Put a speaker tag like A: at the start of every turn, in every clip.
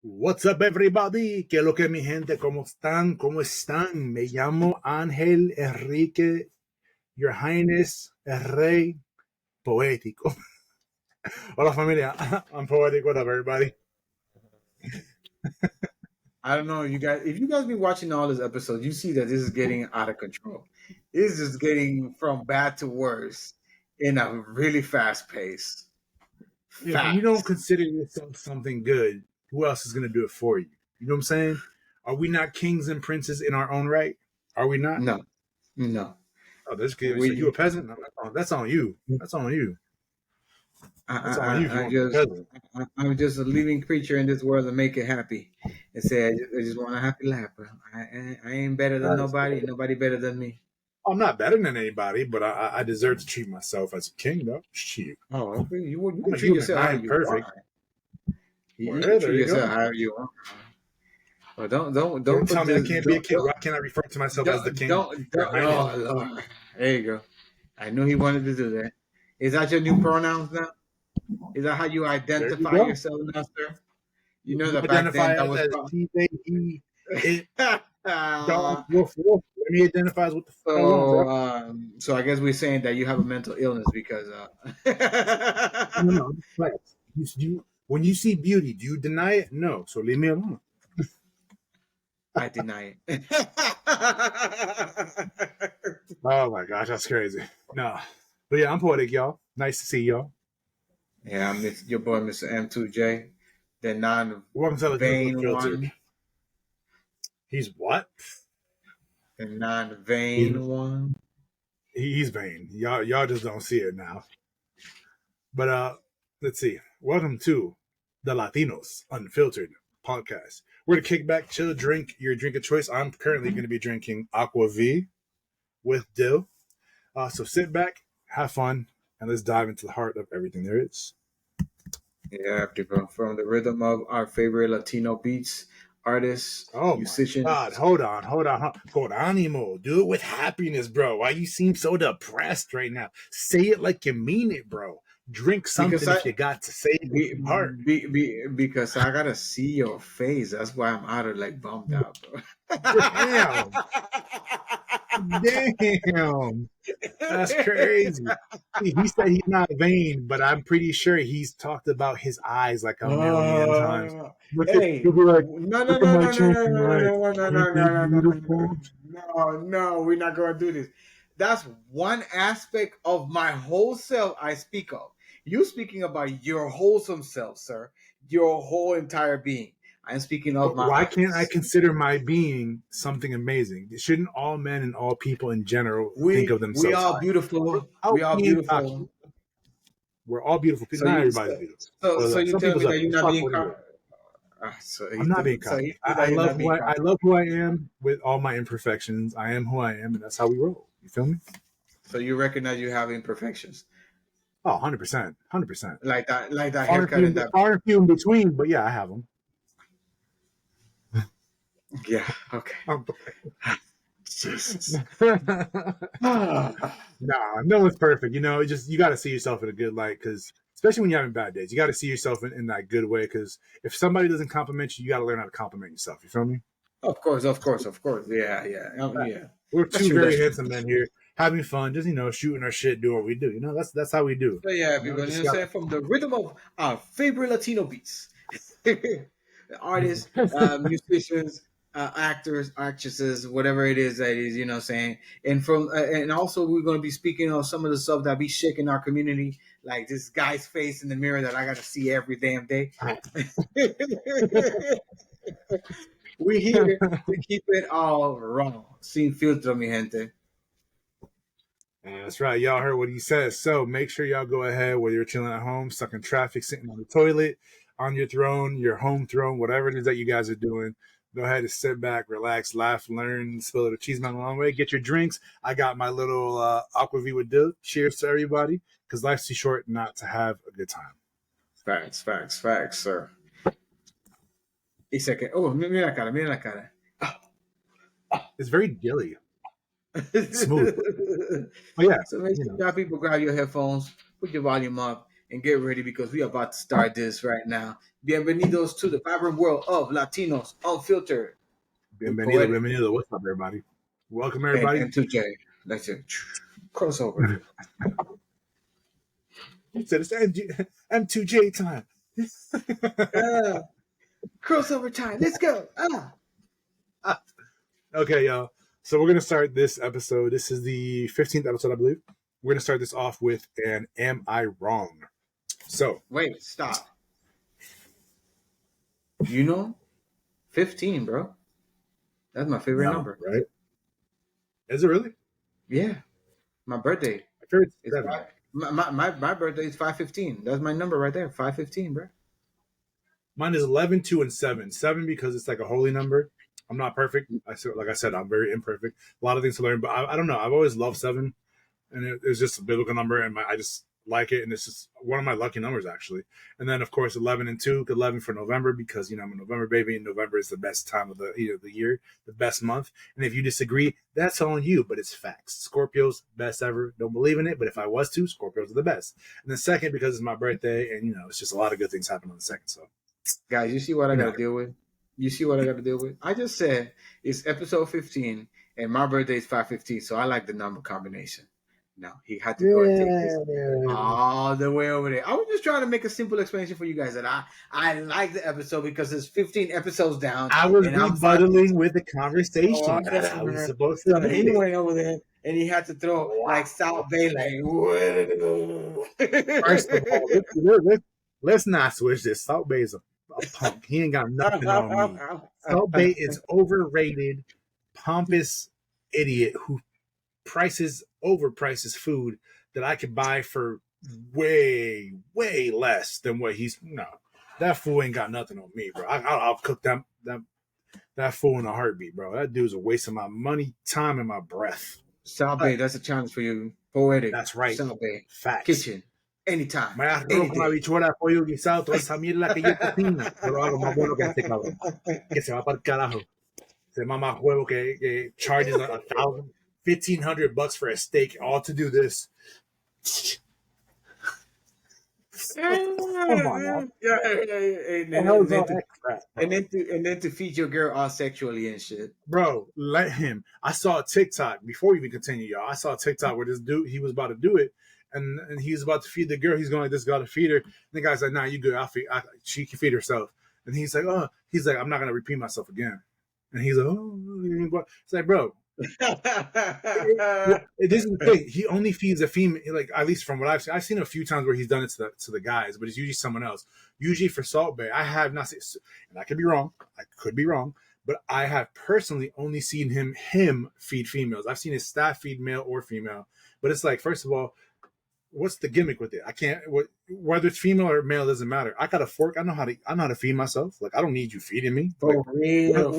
A: What's up, everybody? ¿Qué es lo que mi gente? ¿Cómo están? ¿Cómo están? Me llamo Ángel Enrique, Your Highness, el Rey Poético. Hola, familia. I'm Poetic. What up, everybody?
B: I don't know, you guys. If you guys been watching all these episodes, you see that this is getting out of control. This is getting from bad to worse in a really fast pace.
A: If you don't
B: Fast.
A: consider yourself something good, who else is going to do it for you? You know what I'm saying? Are we not kings and princes in our own right? Are we not?
B: No, no.
A: Oh, this kid, so you a
B: We.
A: peasant? No, that's on you. That's on you. That's on you if you
B: I
A: want to be a
B: just.
A: peasant.
B: I'm just a living creature in this world to make it happy. And say I just want a happy laugh. Bro. I ain't better than
A: That's
B: nobody.
A: good.
B: Nobody better than me.
A: I'm not better than anybody, but I deserve to treat myself as a king, though. Shit.
B: Oh, okay. You
A: I'm
B: can
A: a
B: treat
A: human.
B: yourself how
A: I ain't
B: you
A: perfect.
B: want. You
A: Well,
B: can
A: there
B: treat
A: you
B: yourself
A: go.
B: however you want. Well, don't
A: Don't
B: put
A: tell me I
B: this.
A: can't be a king. Why can't I refer to myself as the king?
B: Oh Lord. There you go. I knew he wanted to do that. Is that your new pronouns now? Is that how you
A: There you
B: identify
A: go.
B: yourself now, sir? You know
A: You
B: that back then
A: identify
B: that
A: as,
B: was.
A: as he, they, he, it, dog, woof, woof. Let me identify as what the fuck I want, bro.
B: So I guess we're saying that you have a mental illness because
A: No, no, I'm just like, when you see beauty, do you deny it? No. So leave me alone.
B: I deny it.
A: Oh my gosh, that's crazy. No. But yeah, I'm poetic, y'all. Nice to see y'all.
B: Yeah, I'm your boy, Mr. M2J, the
A: Welcome to Latino
B: non-vain
A: Filtered.
B: one.
A: He's what?
B: The
A: He's
B: non-vain one.
A: he's vain. Y'all just don't see it now. But let's see. Welcome to the Latinos Unfiltered podcast. We're to kick back, chill, drink your drink of choice. I'm currently going to be drinking Aqua V with dill. So sit back, have fun, and let's dive into the heart of everything there is.
B: Yeah, bro. From the rhythm of our favorite Latino beats, artists,
A: Oh my God.
B: musicians.
A: Hold on. Con animo. Do it with happiness, bro. Why you seem so depressed right now? Say it like you mean it, bro. Drink
B: Because
A: something if you got to say it with some heart.
B: because I gotta see your face. That's why I'm out of like bummed out, bro.
A: Damn. Damn. That's crazy. He said he's not vain, but I'm pretty sure he's talked about his eyes like a million times.
B: Hey,
A: He'll be like,
B: no, no,
A: look at
B: no,
A: my
B: no, no, no,
A: changing
B: no,
A: lights.
B: no, no, no, no,
A: Aren't they
B: no, no,
A: beautiful?
B: no, we're not gonna do this. That's one aspect of my whole self I speak of. You speaking about your wholesome self, sir. Your whole entire being. I'm speaking of my
A: Why can't I
B: eyes.
A: consider my being something amazing? Shouldn't all men and all people in general think of
B: We
A: themselves
B: are
A: high?
B: beautiful. We
A: Without
B: are
A: being cocky,
B: beautiful.
A: we're all beautiful people.
B: So
A: Not
B: you
A: everybody's beautiful. But
B: you
A: some
B: tell
A: people's
B: me that
A: ugly.
B: you're not
A: Fuck
B: being
A: what it is. I'm not being
B: so
A: cocky.
B: he feel that
A: I
B: you're
A: love
B: not
A: who
B: being
A: I
B: cocky.
A: love who I am with all my imperfections. I am who I am, and that's how we roll. You feel me?
B: So you recognize you have imperfections.
A: Oh, 100%. 100%.
B: Like that
A: Far and
B: haircut and
A: few,
B: that.
A: far and few in between, but yeah, I have them.
B: Yeah. Okay. Jesus.
A: Nah, no one's perfect. You know, it just you got to see yourself in a good light because, especially when you're having bad days, you got to see yourself in that good way. Because if somebody doesn't compliment you, you got to learn how to compliment yourself. You feel me?
B: Of course, of course, of course. Yeah, yeah, yeah.
A: We're
B: That's
A: two
B: true.
A: very
B: That's true.
A: handsome men here, having fun, just shooting our shit, doing what we do. You know, that's how we do.
B: So yeah,
A: You know,
B: people, you know
A: just
B: what I'm
A: got.
B: saying? From the rhythm of our favorite Latino beats, artists, musicians, actors, actresses, whatever it is that is, you know what I'm saying? And from and also we're going to be speaking on some of the stuff that be shaking our community, like this guy's face in the mirror that I got to see every damn day. We're here to keep it all raw. Sin filtro, mi gente.
A: And that's right. Y'all heard what he says. So make sure y'all go ahead, whether you're chilling at home, stuck in traffic, sitting on the toilet, on your throne, your home throne, whatever it is that you guys are doing. Go ahead and sit back, relax, laugh, learn, spill the cheese man a long way. Get your drinks. I got my little Aquavit with dill. Cheers to everybody, because life's too short not to have a good time.
B: Facts, sir. Dice que, oh, mira la cara, mira la cara.
A: It's very dilly, smooth. But yeah,
B: So make sure y'all people grab your headphones, put your volume up, and get ready because we are about to start this right now. Bienvenidos to the vibrant world of Latinos Unfiltered with
A: Bienvenido,
B: Poetic
A: bienvenido. What's up, everybody? Welcome,
B: and
A: everybody.
B: M2J. Let's do crossover.
A: He said it's M2J time.
B: Uh, crossover time. Let's go.
A: Okay, y'all. So we're going to start this episode. This is the 15th episode, I believe. We're going to start this off with an Am I Wrong? So.
B: Wait, stop. You know, 15, bro. That's my favorite number.
A: Right? Is it really?
B: Yeah. My birthday.
A: My favorite is
B: It's
A: 7.
B: my birthday is 5/15. That's my number right there. 5/15, bro.
A: Mine is 11, 2, and 7. 7 because it's like a holy number. I'm not perfect. Like I said, I'm very imperfect. A lot of things to learn, but I don't know. I've always loved 7, and it's just a biblical number, and I just like it, and it's just one of my lucky numbers, actually. And then, of course, 11 and 2, 11 for November, because, I'm a November baby, and November is the best time of the year, the best month. And if you disagree, that's on you, but it's facts. Scorpios, best ever. Don't believe in it, but if I was to, Scorpios are the best. And then second, because it's my birthday, and, it's just a lot of good things happen on the second, so.
B: Guys, you see what I got to deal with? You see what I got to deal with? I just said it's episode 15, and my birthday is 5/15, so I like the number combination. No, he had to go and take this all the way over there. I was just trying to make a simple explanation for you guys that I like the episode because it's 15 episodes down.
A: I was rebuttaling with the conversation that I was supposed to
B: He went over there and he had to throw like Salt Bae, like,
A: first of all, let's not switch this. Salt Bae is a punk. He ain't got nothing on me. Salt Bae is overrated, pompous idiot who overprices food that I could buy for way, way less than what he's. No, that fool ain't got nothing on me, bro. I'll cook that fool in a heartbeat, bro. That dude's a waste of my money, time, and my breath.
B: Salt Bae, that's a challenge for you. Poetic.
A: That's right.
B: Salt Bae.
A: Facts.
B: Kitchen. Anytime.
A: Me arroz con habichuela, pollo guisado, toda esa mierda que yo cocino. Pero algo más bueno que este cabrón. Que se va para el carajo. Se mama juego que charges $1,500 for a steak, all to do this. Come on, man.
B: And then to feed your girl all sexually and shit.
A: Bro, let him. I saw a TikTok before we even continue, y'all. I saw a TikTok where this dude, he was about to do it. And he was about to feed the girl. He's going like, this, gotta feed her. And the guy's like, nah, you good. She can feed herself. And he's like, I'm not gonna repeat myself again. And he's like, it's like, bro. This is the thing. He only feeds a female. Like, at least from what I've seen, a few times where he's done it to the guys, but it's usually someone else. Usually for Salt Bae, I have not seen, and I could be wrong. But I have personally only seen him feed females. I've seen his staff feed male or female. But it's like, first of all, what's the gimmick with it? I can't. Whether it's female or male doesn't matter. I got a fork. I know how to feed myself. Like, I don't need you feeding me.
B: For real.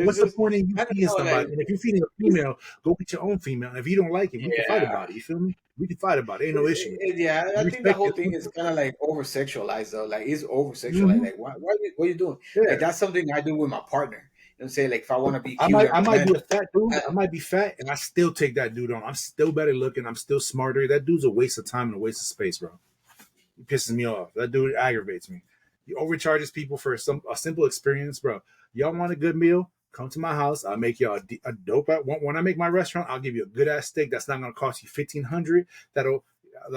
A: What's the point in you feeding somebody? And if you're feeding a female, go get your own female. And if you don't like it, we can fight about it. You feel me? We can fight about it. Ain't no issue.
B: Yeah, I think the whole thing is kind of like over sexualized though. Like, it's over sexualized. Like, what are you doing? Yeah. Like, that's something I do with my partner. You know what I'm saying? Like, if I want to be cute,
A: I might be a fat dude. I might be fat, and I still take that dude on. I'm still better looking. I'm still smarter. That dude's a waste of time and a waste of space, bro. He pisses me off. That dude aggravates me. He overcharges people for a simple experience, bro. Y'all want a good meal? Come to my house. I'll make y'all a dope. When I make my restaurant, I'll give you a good ass steak that's not gonna cost you $1,500. That'll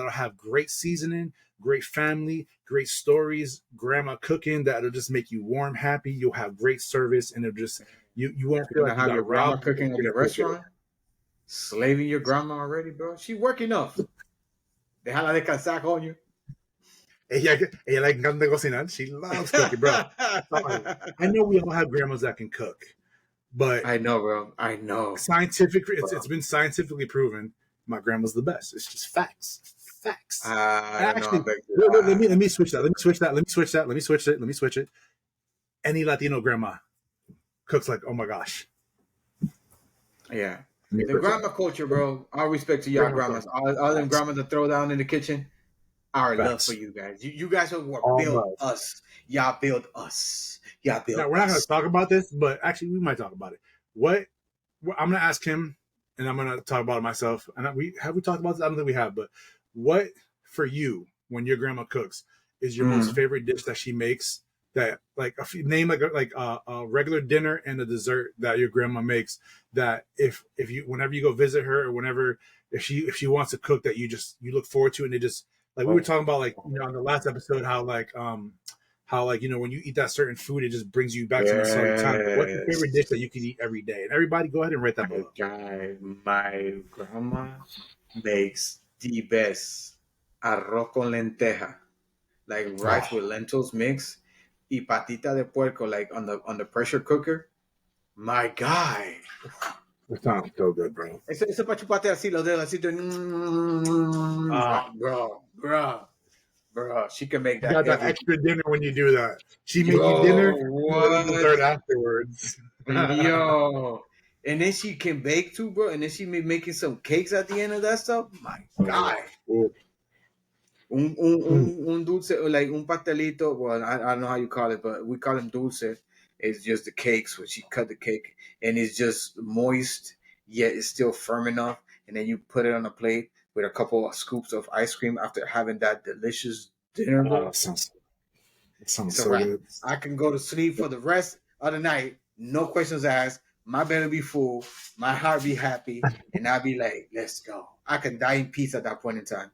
A: have great seasoning, great family, great stories, grandma cooking. That'll just make you warm, happy. You'll have great service, and it'll just you won't feel like
B: have your grandma cooking at your restaurant. Slaving your grandma already, bro. She work enough. Déjala descansar, coño.
A: Ella le encanta cocinar. She loves cooking, bro. I know we all have grandmas that can cook, but
B: I know, bro. I know.
A: It's been scientifically proven. My grandma's the best. It's just facts. Actually, let me switch that. Let me switch it. Any Latino grandma cooks like, oh my gosh.
B: Yeah. The grandma culture, bro. All respect to y'all grandmas. All them grandmas that throw down in the kitchen. Our love for you guys. You guys are what built us. Y'all built us. Now, we're
A: not going to talk about this, but actually we might talk about it. I'm going to ask him, and I'm going to talk about it myself. And we talked about this? I don't think we have, but what for you when your grandma cooks is your most
B: Mm.
A: favorite dish that she makes? That like if you name like a regular dinner and a dessert that your grandma makes. That if you whenever you go visit her or whenever if she wants to cook that you look forward to and it just like we were talking about like on the last episode how like when you eat that certain food it just brings you back to nostalgic time. What's your favorite
B: Yes.
A: dish that you can eat every day? And everybody go ahead and write that
B: My
A: below.
B: guy, my grandma makes the best arroz con lenteja, like rice
A: Oh,
B: with lentils mix, y patita de puerco, like on the pressure cooker. My guy,
A: that sounds so good, bro.
B: eso para chuparte así los dedos, así,
A: Ah,
B: bro, she can make
A: you
B: that
A: got that
B: every.
A: extra dinner when you do that. She made you
B: Yo,
A: dinner, you go eat
B: what?
A: dessert afterwards.
B: Yo. And then she can bake too, bro. And then she be making some cakes at the end of that stuff. My
A: Oh,
B: God.
A: oh, mm.
B: Un dulce, like un pastelito. Well, I don't know how you call it, but we call them dulce. It's just the cakes where she cut the cake and it's just moist, yet it's still firm enough. And then you put it on a plate with a couple of scoops of ice cream after having that delicious dinner,
A: Oh,
B: bro.
A: it sounds
B: It's a
A: so
B: wrap.
A: good.
B: I can go to sleep for the rest of the night, no questions asked. My belly be full, my heart be happy, and I'll be like, let's go. I can die in peace at that point in time.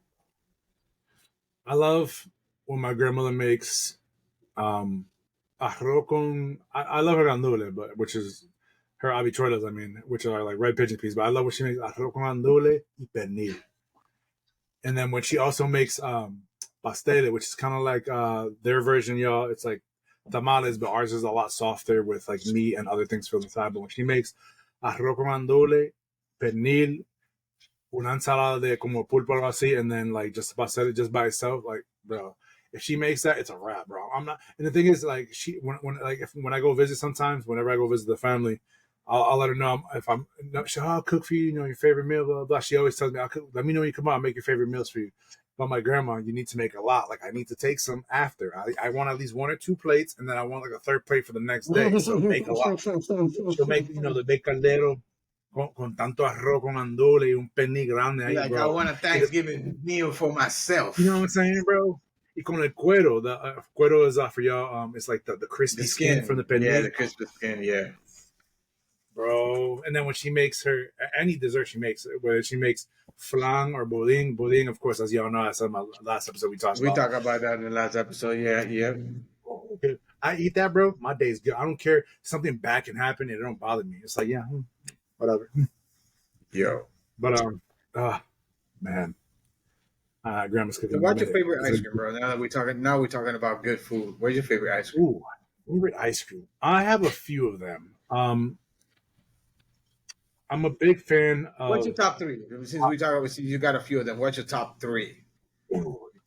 A: I love when my grandmother makes um arroz con. I love her gandule, but which is her habichuelas. I mean, which are like red pigeon peas. But I love when she makes arroz con gandule y pernil. And then when she also makes pasteles, which is kind of like their version, y'all. It's like tamales, but ours is a lot softer with like meat and other things filled inside. But when she makes arroz con gandule, pernil, una ensalada de como pulpo or algo así, and then like just pastel just by itself, like bro. If she makes that, it's a wrap, bro. I'm not. And the thing is, like when I go visit, sometimes whenever I go visit the family, I'll let her know if I'm. No, I'll cook for you. You know your favorite meal, blah blah. Blah. She always tells me, "I'll cook. Let me know when you come out. I'll make your favorite meals for you." But my grandma, you need to make a lot. Like I need to take some after. I want at least one or two plates, and then I want like a third plate for the next day. So make a lot. She'll make the big caldero con tanto arroz con andole y un pernil grande
B: Be
A: ahí,
B: like, I
A: bro.
B: want a Thanksgiving meal for
A: You know what
B: myself.
A: I'm saying, bro? Y con el cuero, the cuero is for y'all. It's like the
B: The
A: crispy skin from the
B: skin, yeah,
A: pernil,
B: the crispy skin, yeah.
A: bro. And then when she makes her any dessert she makes, whether she makes flan or buding, of course, as y'all know, that's on my last episode we talked
B: We
A: about.
B: talked about that in the last episode. Yeah, yeah.
A: Okay. I eat that, bro. My day's good. I don't care. Something bad can happen and it don't bother me. It's like, yeah, whatever.
B: Yo.
A: But man, grandma's
B: So
A: cooking my
B: what's your
A: minute.
B: favorite ice cream, bro? Now we're talking about good food. Where's your favorite ice cream?
A: Ooh, favorite ice cream. I have a few of them. I'm a big fan
B: What's your
A: of
B: top three? Since we talk about, since you got a few of them, what's your top three?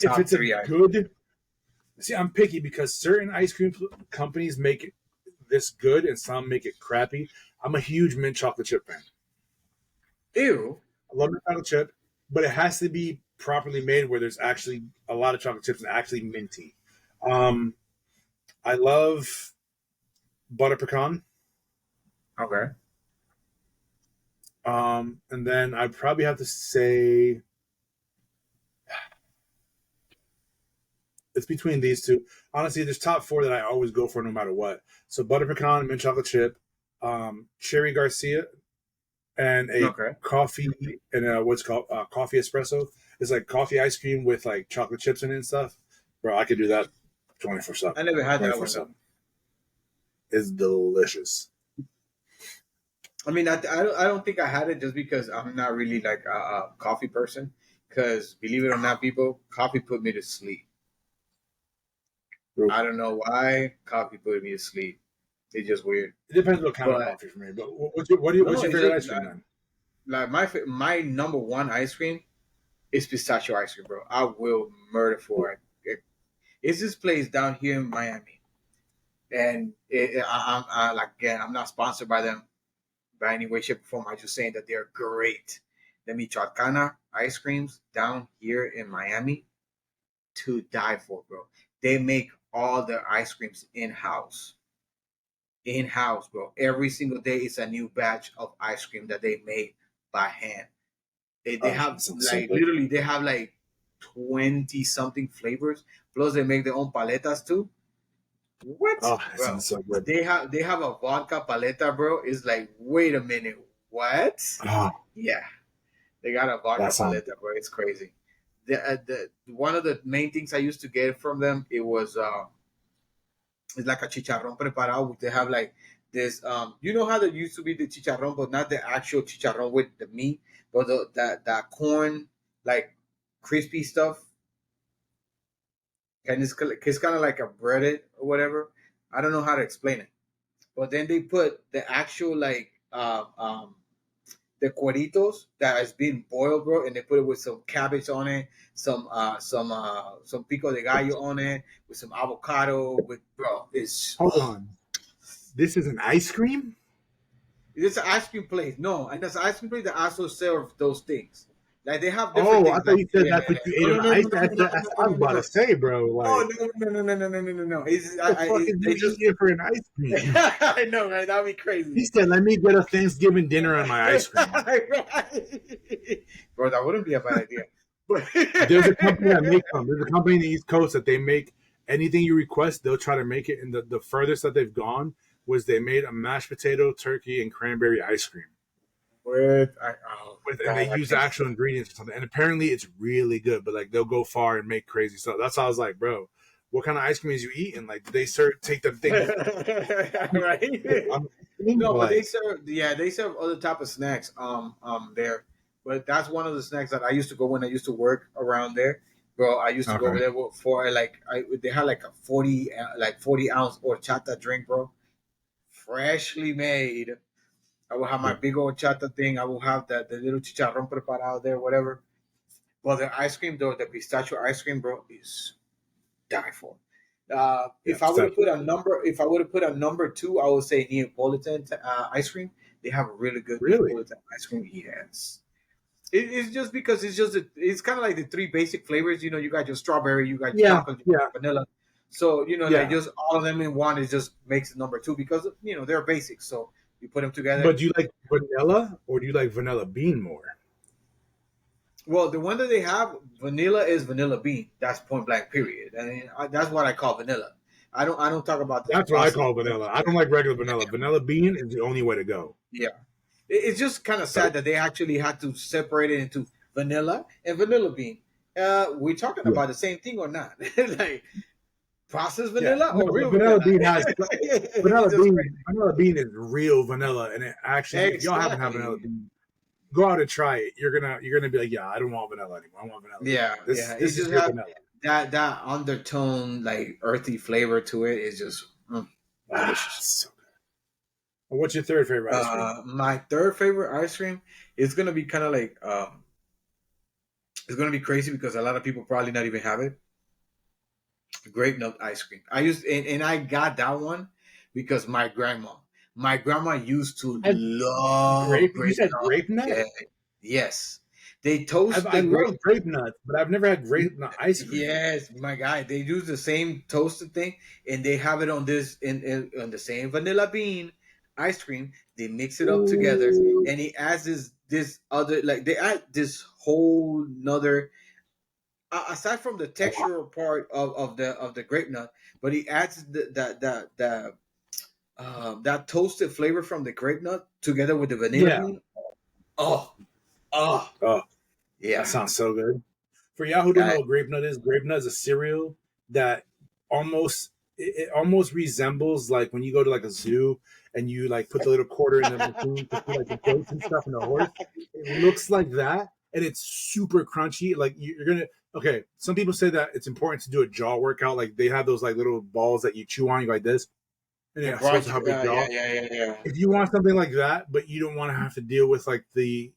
A: if
B: Top
A: it's a
B: three ice cream.
A: good. See, I'm picky because certain ice cream companies make it this good and some make it crappy. I'm a huge mint chocolate chip fan.
B: Ew.
A: I love mint chocolate chip, but it has to be properly made where there's actually a lot of chocolate chips and actually minty. Um, I love butter pecan.
B: Okay.
A: And then I'd probably have to say it's between these two. Honestly, there's top four that I always go for no matter what. So butter pecan, mint chocolate chip, cherry Garcia, and a
B: Okay.
A: coffee and what's called coffee espresso. It's like coffee ice cream with like chocolate chips in it and stuff. Bro, I could do that 24/7.
B: I never had
A: Twenty
B: that
A: four
B: one though.
A: seven. It's delicious.
B: I mean, I don't think I had it just because I'm not really like a coffee person. Because believe it or not, people, coffee put me to sleep.
A: Bro,
B: I don't know why coffee put me to sleep. It's just weird.
A: it depends what kind of
B: But
A: coffee for me. But what's
B: no,
A: your
B: it's
A: favorite
B: just
A: ice cream then?
B: like my number one ice cream is pistachio ice cream, bro. I will murder for it. It's this place down here in Miami, and like again, I'm not sponsored by them by any way, shape, or form. I'm just saying that they're great. The Michoacana ice creams down here in Miami to die for, bro. They make all their ice creams in house. In house, bro. Every single day is a new batch of ice cream that they make by hand. They have
A: That sounds so
B: like
A: good.
B: literally they have like 20 something flavors. Plus, they make their own paletas too. What,
A: Oh, that
B: bro?
A: sounds so good.
B: They have a vodka paleta, bro. It's like, wait a minute, what?
A: Oh,
B: Yeah, they got a
A: that
B: vodka
A: sounds
B: paleta, bro. It's crazy. The one of the main things I used to get from them, it was it's like a chicharrón preparado. They have like this, you know how there used to be the chicharrón, but not the actual chicharrón with the meat, but that corn, like crispy stuff, and it's kind of like a breaded or whatever. I don't know how to explain it, but then they put the actual like the cueritos that has been boiled, bro, and they put it with some cabbage on it, some pico de gallo on it, with some avocado, with bro.
A: hold on. This is an ice cream?
B: It's an ice cream place. No, and it's an ice cream place that also serve those things. Like they have different
A: Oh, I
B: things.
A: thought
B: Like
A: you said
B: yeah,
A: that's what you ate
B: no,
A: on
B: no, no,
A: ice.
B: no, no, no,
A: I
B: no,
A: was
B: no,
A: about
B: no,
A: to say, bro,
B: no,
A: like,
B: no, no, no, no, no, no, no, no, no.
A: what the fuck is
B: They
A: you
B: just.
A: eating for an ice cream?
B: I know, right? That'd be crazy.
A: He said, let me get a Thanksgiving dinner on my ice cream.
B: Bro, that wouldn't be a bad idea. But
A: There's a company that makes them. There's a company in the East Coast that they make anything you request, they'll try to make it. And the furthest that they've gone was they made a mashed potato, turkey, and cranberry ice cream.
B: Oh
A: And they
B: god, I
A: use
B: can't.
A: actual ingredients or something. And apparently it's really good, but like they'll go far and make crazy stuff. That's how I was like, bro, what kind of ice cream is you eating? Like they take the thing.
B: Right?
A: I'm
B: No, but
A: like,
B: they serve other type of snacks there. But that's one of the snacks that I used to go when I used to work around there. Bro, I used to go over
A: okay,
B: there for they had like a 40 ounce horchata drink, bro. Freshly made. I will have my big old chata thing. I will have the little chicharrón preparado there, whatever. Well, the ice cream though, the pistachio ice cream, bro, is die for.
A: yeah,
B: If I would have put a number two, I would say Neapolitan ice cream. They have a really good
A: really,
B: Neapolitan ice cream. Yes, it's just because it's kind of like the three basic flavors. You know, you got your strawberry, you got your
A: yeah,
B: chocolate, you got
A: yeah,
B: your vanilla. So like
A: yeah.
B: just all of them in one, it just makes it number two because they're basic. So you put them together.
A: But do you like vanilla or do you like vanilla bean more?
B: Well, the one that they have, vanilla is vanilla bean. That's point blank. Period. I mean, that's what I call vanilla. I don't talk about this
A: That's what I
B: process.
A: call vanilla. I don't like regular vanilla. Vanilla bean is the only way to go.
B: Yeah, it's just kind of sad that they actually had to separate it into vanilla and vanilla bean. We're talking
A: Yeah,
B: about the same thing or not? Like processed
A: yeah.
B: vanilla
A: No,
B: or
A: but
B: real vanilla? It's just crazy.
A: vanilla bean is real vanilla, and it actually, if y'all haven't had vanilla
B: Exactly.
A: bean, go out and try it. You're gonna be like, yeah, I don't want vanilla anymore. I want vanilla bean.
B: Yeah,
A: This
B: yeah. It
A: this is
B: just
A: your
B: have
A: vanilla.
B: that undertone, like earthy flavor to it. Is just
A: Ah,
B: delicious.
A: so good. And what's your third favorite ice cream?
B: My third favorite ice cream is gonna be kind of like it's gonna be crazy because a lot of people probably not even have it. Grape nut ice cream. And I got that one because my grandma used to
A: I've
B: love
A: grape. You
B: grape
A: said
B: nut.
A: grape nut.
B: Yeah, yes, they toast
A: I
B: the grape.
A: love grape nuts, but I've never had grape nut ice cream.
B: Yes, my guy. They use the same toasted thing, and they have it on this in on the same vanilla bean ice cream. They mix it up together,
A: Ooh,
B: and he adds this other like they add this whole nother aside from the textural part of the grape nut, but he adds that toasted flavor from the grape nut together with the vanilla
A: yeah.
B: bean. Oh, oh,
A: Oh, that
B: yeah.
A: sounds so good. For y'all who don't know
B: I,
A: what grape nut is a cereal that it almost resembles like when you go to like a zoo and you like put the little quarter in the machine to see like the goats and stuff and the horse. It looks like that, and it's super crunchy. Like you're gonna okay. Some people say that it's important to do a jaw workout. Like they have those like little balls that you chew on, you go like this, and
B: the
A: it's supposed to
B: brunch.
A: help your
B: Yeah,
A: jaw.
B: yeah, yeah, yeah.
A: If you want something like that, but you don't want to have to deal with like the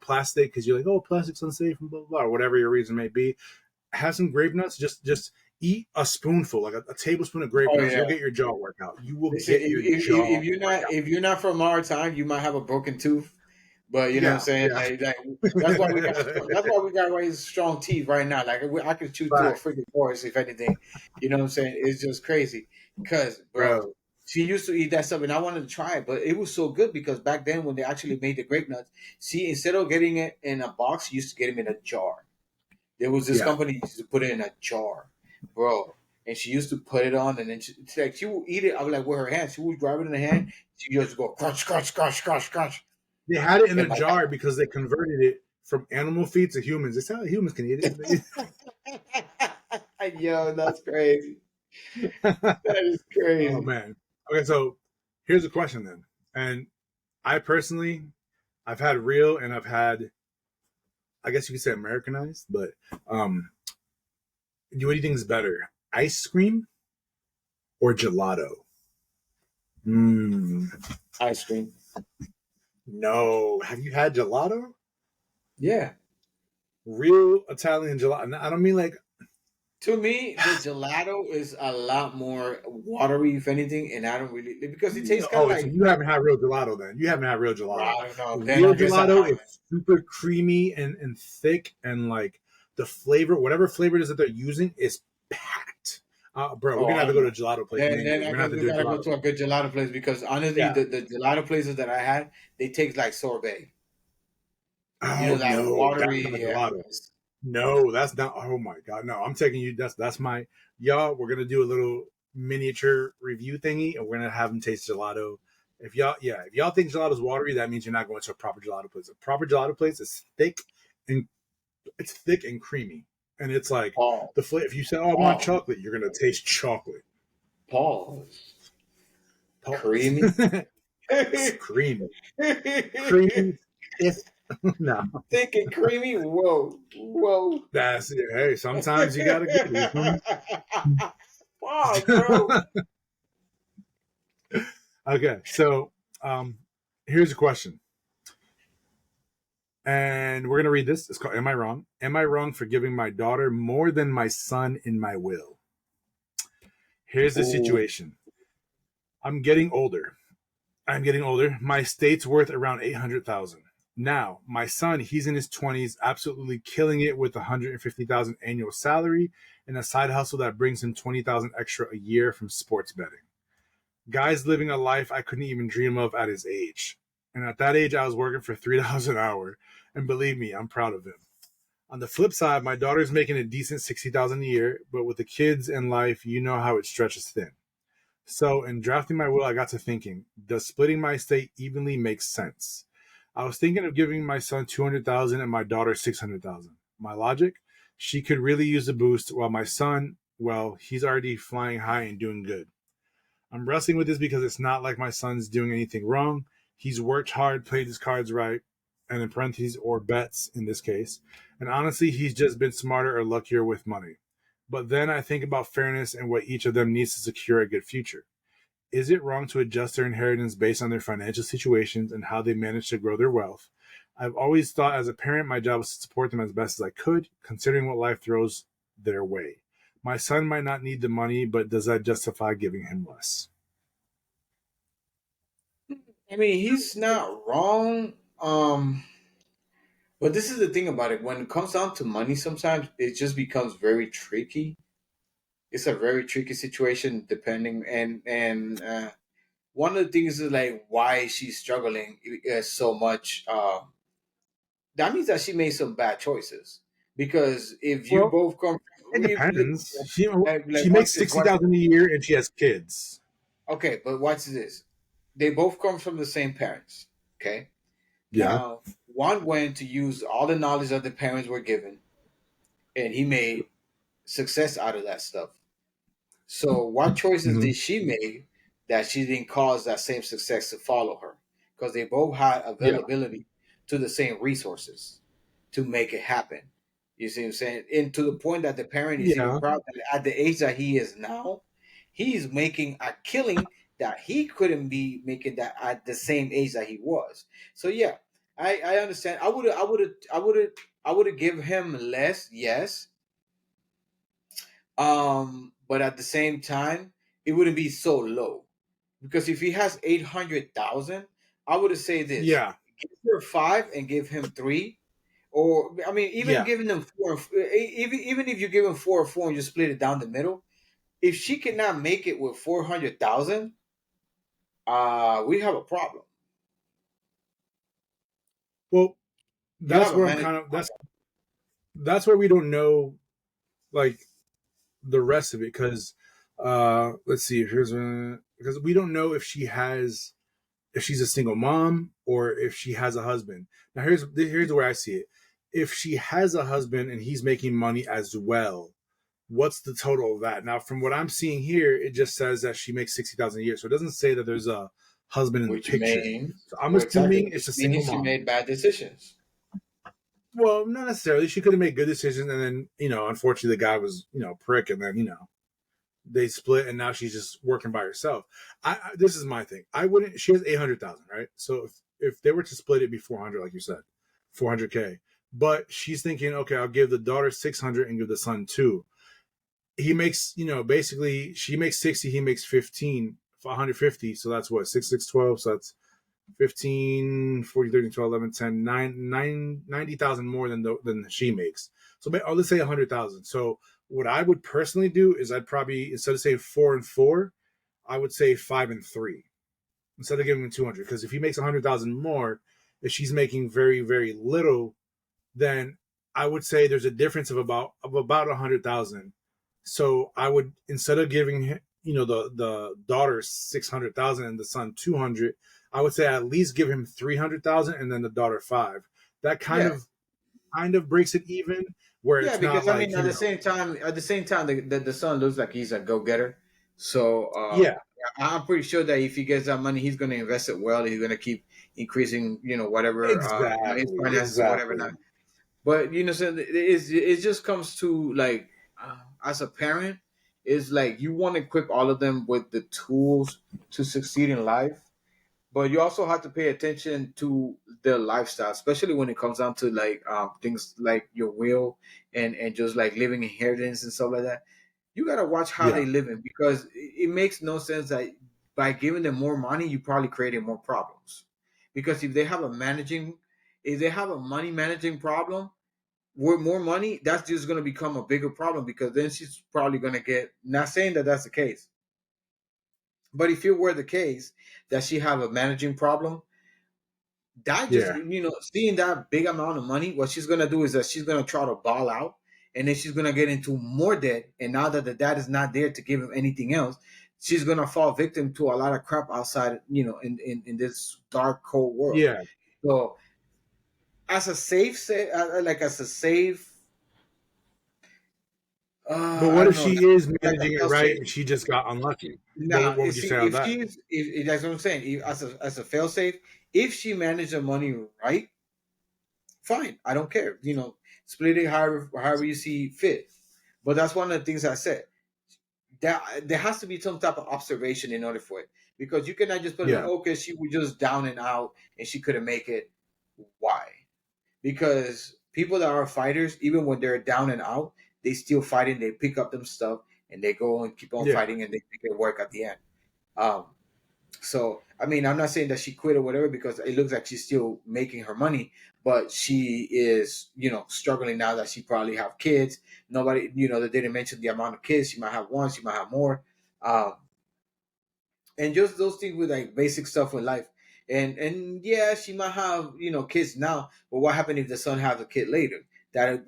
A: plastic because you're like, oh, plastic's unsafe and blah, blah blah, or whatever your reason may be, have some grape nuts. Just eat a spoonful, like a tablespoon of grape
B: Oh
A: nuts.
B: yeah.
A: You'll get your jaw workout. You will
B: Listen,
A: get your jaw
B: if you're not
A: workout.
B: if you're not from our time, you might have a broken tooth. But you know what I'm
A: Yeah,
B: saying?
A: yeah.
B: Like that's why we got that's why we got raised strong teeth right now. Like I could chew through a
A: Facts,
B: freaking forest if anything. You know what I'm saying? It's just crazy. Cause bro,
A: bro.
B: she used to eat that stuff and I wanted to try it, but it was so good because back then when they actually made the grape nuts, see, instead of getting it in a box, she used to get them in a jar. There was this
A: Yeah,
B: company used to put it in a jar, bro. And she used to put it on, and then it's like she would eat it. I was like with her hand. She would grab it in the hand. She just go crunch, crunch, crunch, crunch, crunch.
A: they had it in a
B: And by
A: jar because they converted it from animal feed to humans. It's how humans can eat
B: that, yo, that's crazy.
A: it.
B: That is
A: Oh
B: crazy.
A: man. Okay, so here's a question then. And I personally, I've had real and I've had, I guess you could say Americanized, but what do you think is better, ice cream or gelato? Mm,
B: Ice cream.
A: no. Have you had gelato?
B: Yeah.
A: Real Italian gelato. I don't mean like.
B: To me, the gelato is a lot more watery, if anything, and I don't really because it tastes kind of
A: Oh, so
B: like
A: you haven't had real gelato then. You haven't had real gelato.
B: I don't know. Then
A: Real
B: I guess I
A: gelato
B: haven't.
A: is super creamy and thick and like the flavor, whatever flavor it is that they're using, is packed. Bro, we're
B: Oh,
A: gonna
B: I
A: have to
B: don't
A: go to
B: know.
A: a gelato place me
B: Then
A: and you.
B: then
A: We're
B: I
A: gonna have
B: guess
A: to
B: we
A: do a
B: gotta go
A: gelato.
B: to a good gelato place because honestly,
A: Yeah.
B: the gelato places that I had, they taste like sorbet. You know
A: Oh
B: that
A: no, that's
B: watery.
A: not
B: Yeah.
A: gelato. No, that's not. Oh my god, no! I'm taking you. That's my y'all. We're gonna do a little miniature review thingy, and we're gonna have them taste gelato. If y'all, yeah, if y'all think gelato's watery, that means you're not going to a proper gelato place. A proper gelato place is thick and it's thick and creamy, and it's like
B: Paul.
A: the flavor. If you say, "Oh, I want
B: Paul.
A: chocolate," you're gonna taste chocolate.
B: Paul.
A: Pause.
B: Creamy.
A: It's creamy, creamy. If no,
B: Thick and creamy. Whoa. Whoa.
A: that's it. Hey, sometimes you gotta get it. You feel
B: Pause, bro.
A: me? Okay, so um, here's a question, and we're gonna read this. It's called "Am I Wrong? Am I wrong for giving my daughter more than my son in my will?" Here's the
B: Ooh.
A: situation. I'm getting older. I'm getting older. My estate's worth around 800,000. Now, my son, he's in his 20s, absolutely killing it with 150,000 annual salary and a side hustle that brings him 20,000 extra a year from sports betting. Guy's living a life I couldn't even dream of at his age. And at that age, I was working for $3 an hour. And believe me, I'm proud of him. On the flip side, my daughter's making a decent 60,000 a year, but with the kids and life, you know how it stretches thin. So, in drafting my will, I got to thinking, does splitting my estate evenly make sense? I was thinking of giving my son 200,000 and my daughter 600,000. My logic, she could really use a boost while my son, well, he's already flying high and doing good. I'm wrestling with this because it's not like my son's doing anything wrong. He's worked hard, played his cards right, and in parentheses, or bets in this case. And honestly, he's just been smarter or luckier with money. But then I think about fairness and what each of them needs to secure a good future. Is it wrong to adjust their inheritance based on their financial situations and how they manage to grow their wealth? I've always thought as a parent, my job was to support them as best as I could, considering what life throws their way. My son might not need the money, but does that justify giving him less?
B: I mean, he's not wrong. But this is the thing about it. When it comes down to money, sometimes it just becomes very tricky. It's a very tricky situation, depending. And one of the things is like why she's struggling so much. That means that she made some bad choices. Because if you
A: Well,
B: both come,
A: it depends. She
B: watch
A: makes
B: this,
A: sixty
B: watch this.
A: thousand a year and she has kids.
B: Okay, but watch this. They both come from the same parents. Okay.
A: Yeah.
B: Now, one went to use all the knowledge that the parents were given, and he made success out of that stuff. So, what choices
A: Hmm.
B: did she make that she didn't cause that same success to follow her? Because they both had
A: Yeah.
B: availability to the same resources to make it happen. You see what I'm saying? And to the point that the parent is even
A: Yeah.
B: proud that at the age that he is now, he's making a killing that he couldn't be making that at the same age that he was. So yeah, I understand. I would have give him less, yes, but at the same time, it wouldn't be so low because if he has 800,000, I would have say this:
A: Yeah.
B: give her five and give him three, or I mean, even
A: Yeah.
B: giving them four. Even if you give him four or four and you split it down the middle, if she cannot make it with 400,000, we have a problem.
A: Well,
B: You
A: that's
B: have a
A: where I'm
B: management
A: kind of. That's
B: problem.
A: that's where we don't know like the rest of it because let's see if here's because we don't know if she's a single mom or if she has a husband. Now here's the way I see it. If she has a husband and he's making money as well, what's the total of that? Now, from what I'm seeing here, it just says that she makes 60,000 a year, so it doesn't say that there's a husband in the
B: which
A: picture.
B: means,
A: So I'm
B: well, exactly,
A: assuming
B: which
A: it's a single
B: means she
A: mom.
B: made bad decisions.
A: Well, not necessarily. She could have made good decisions, and then unfortunately, the guy was a prick, and then they split, and now she's just working by herself. This is my thing. I wouldn't. She has 800,000, right? So if they were to split, it'd be 400, like you said, 400K. But she's thinking, okay, I'll give the daughter 600 and give the son two. He makes, basically she makes 60, he makes 15, 150. So that's what, 6, 6, 12. So that's 15, 40, 30, 12, 11, 10, 90,000 more than she makes. So let's say 100,000. So what I would personally do is I'd probably, instead of saying 4 and 4, I would say 5 and 3 instead of giving him 200. Because if he makes 100,000 more, if she's making very, very little, then I would say there's a difference of about 100,000. So I would, instead of giving the daughter 600,000 and the son 200, I would say at least give him 300,000 and then the daughter five. That kind
B: Yeah,
A: of breaks it even, where
B: yeah,
A: it's not
B: because I
A: like
B: mean, at the same time, the son looks like he's a go getter. So
A: yeah,
B: I'm pretty sure that if he gets that money, he's going to invest it well. He's going to keep increasing, whatever, his
A: exactly,
B: finances or whatever.
A: exactly,
B: Not. But so it just comes to like, as a parent, is like you want to equip all of them with the tools to succeed in life, but you also have to pay attention to their lifestyle, especially when it comes down to like things like your will and just like living inheritance and stuff like that. You gotta watch how
A: yeah,
B: they live in, because it makes no sense that by giving them more money, you probably creating more problems. Because if they have a money managing problem with more money, that's just going to become a bigger problem, because then she's probably going to get, not saying that that's the case, but if it were the case that she have a managing problem, that just,
A: yeah,
B: seeing that big amount of money, what she's going to do is that she's going to try to ball out, and then she's going to get into more debt, and now that the dad is not there to give him anything else, she's going to fall victim to a lot of crap outside, in this dark cold world.
A: yeah.
B: So as a like as a safe,
A: But
B: I
A: what
B: don't
A: if
B: know,
A: she is
B: like a
A: managing it
B: fail
A: right
B: safe.
A: and she just got unlucky?
B: Now,
A: What would you
B: see,
A: say on
B: if
A: that?
B: she's, if that's what I'm saying, as a fail safe, if she managed the money right, fine, I don't care. Split it however you see fit. But that's one of the things I said. That there has to be some type of observation in order for it, because you cannot just put it like,
A: Yeah,
B: okay, she was just down and out and she couldn't make it. Why? Because people that are fighters, even when they're down and out, they still fighting. They pick up them stuff and they go and keep on
A: yeah,
B: fighting, and they make it work at the end. Um, So, I mean, I'm not saying that she quit or whatever, because it looks like she's still making her money, but she is, struggling now that she probably have kids. Nobody, they didn't mention the amount of kids. She might have one, she might have more. Um, and just those things with like basic stuff in life. And yeah, she might have, kids now, but what happened if the son has a kid later? That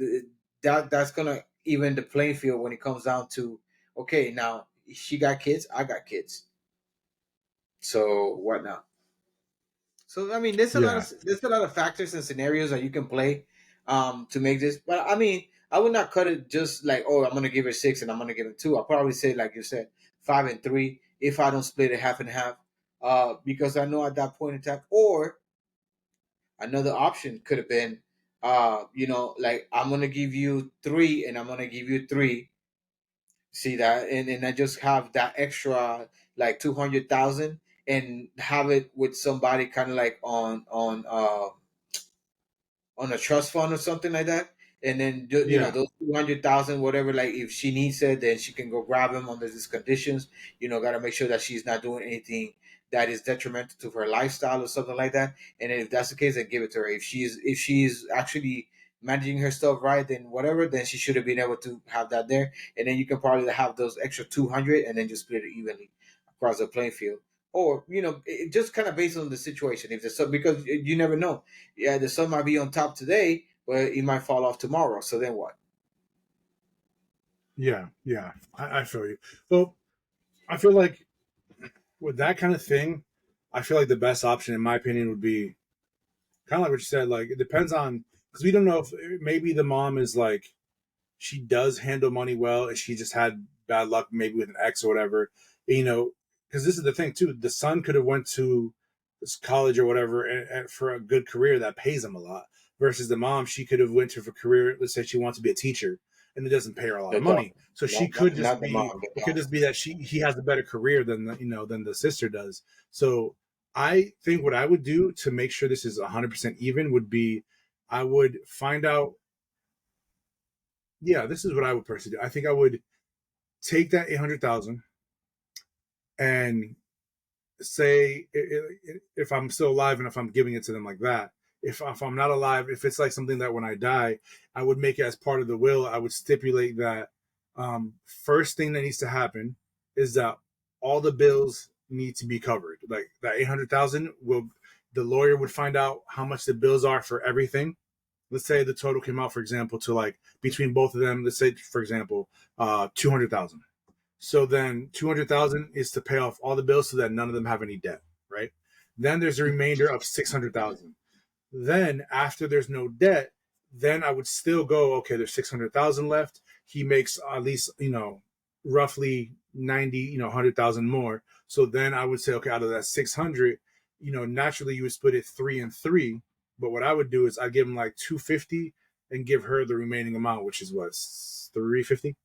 B: that's gonna even the playing field when it comes down to, okay, now she got kids, I got kids. So what now? So I mean,
A: yeah,
B: there's a lot of factors and scenarios that you can play to make this. But I mean, I would not cut it just like, oh, I'm gonna give her six and I'm gonna give it two. I'll probably say, like you said, 5 and 3 if I don't split it half and half. Because I know at that point in time, or another option could have been, like, I'm gonna give you three and I'm gonna give you three. See that, and I just have that extra like 200,000 and have it with somebody kind of like on a trust fund or something like that. And then
A: yeah,
B: those 200,000, whatever. Like if she needs it, then she can go grab them under these conditions. Got to make sure that she's not doing anything that is detrimental to her lifestyle or something like that. And then if that's the case, then give it to her. If she's actually managing her stuff right, then whatever, then she should have been able to have that there. And then you can probably have those extra 200 and then just split it evenly across the playing field. Or just kind of based on the situation. If the son, because you never know, yeah, the sun might be on top today, but it might fall off tomorrow. So then what?
A: Yeah, yeah, I feel you. Well, I feel like with that kind of thing, I feel like the best option, in my opinion, would be kind of like what you said. Like it depends on, because we don't know if maybe the mom is like she does handle money well, and she just had bad luck maybe with an ex or whatever. You know, because this is the thing too. The son could have went to this college or whatever and for a good career that pays him a lot. Versus the mom, she could have went to a career. Let's say she wants to be a teacher, and it doesn't pay her a lot
B: The
A: of
B: daughter,
A: money. So she
B: not
A: could just
B: not the
A: be.
B: mom, the
A: It could
B: daughter.
A: just be that he has a better career than than the sister does. So I think what I would do to make sure this is 100% even would be I would find out. Yeah, this is what I would personally do. I think I would take that 800,000 and say if I'm still alive and if I'm giving it to them like that. If I'm not alive, if it's like something that when I die, I would make it as part of the will. I would stipulate that first thing that needs to happen is that all the bills need to be covered. Like that 800,000 will, the lawyer would find out how much the bills are for everything. Let's say the total came out, for example, to like between both of them. Let's say, for example, 200,000. So then 200,000 is to pay off all the bills so that none of them have any debt, right? Then there's a remainder of 600,000. Then after there's no debt, then I would still go, okay, there's 600,000 left. He makes at least, roughly 90, 100,000 more. So then I would say, okay, out of that 600, naturally you would split it 3 and 3. But what I would do is I give him like 250 and give her the remaining amount, which is what, 350?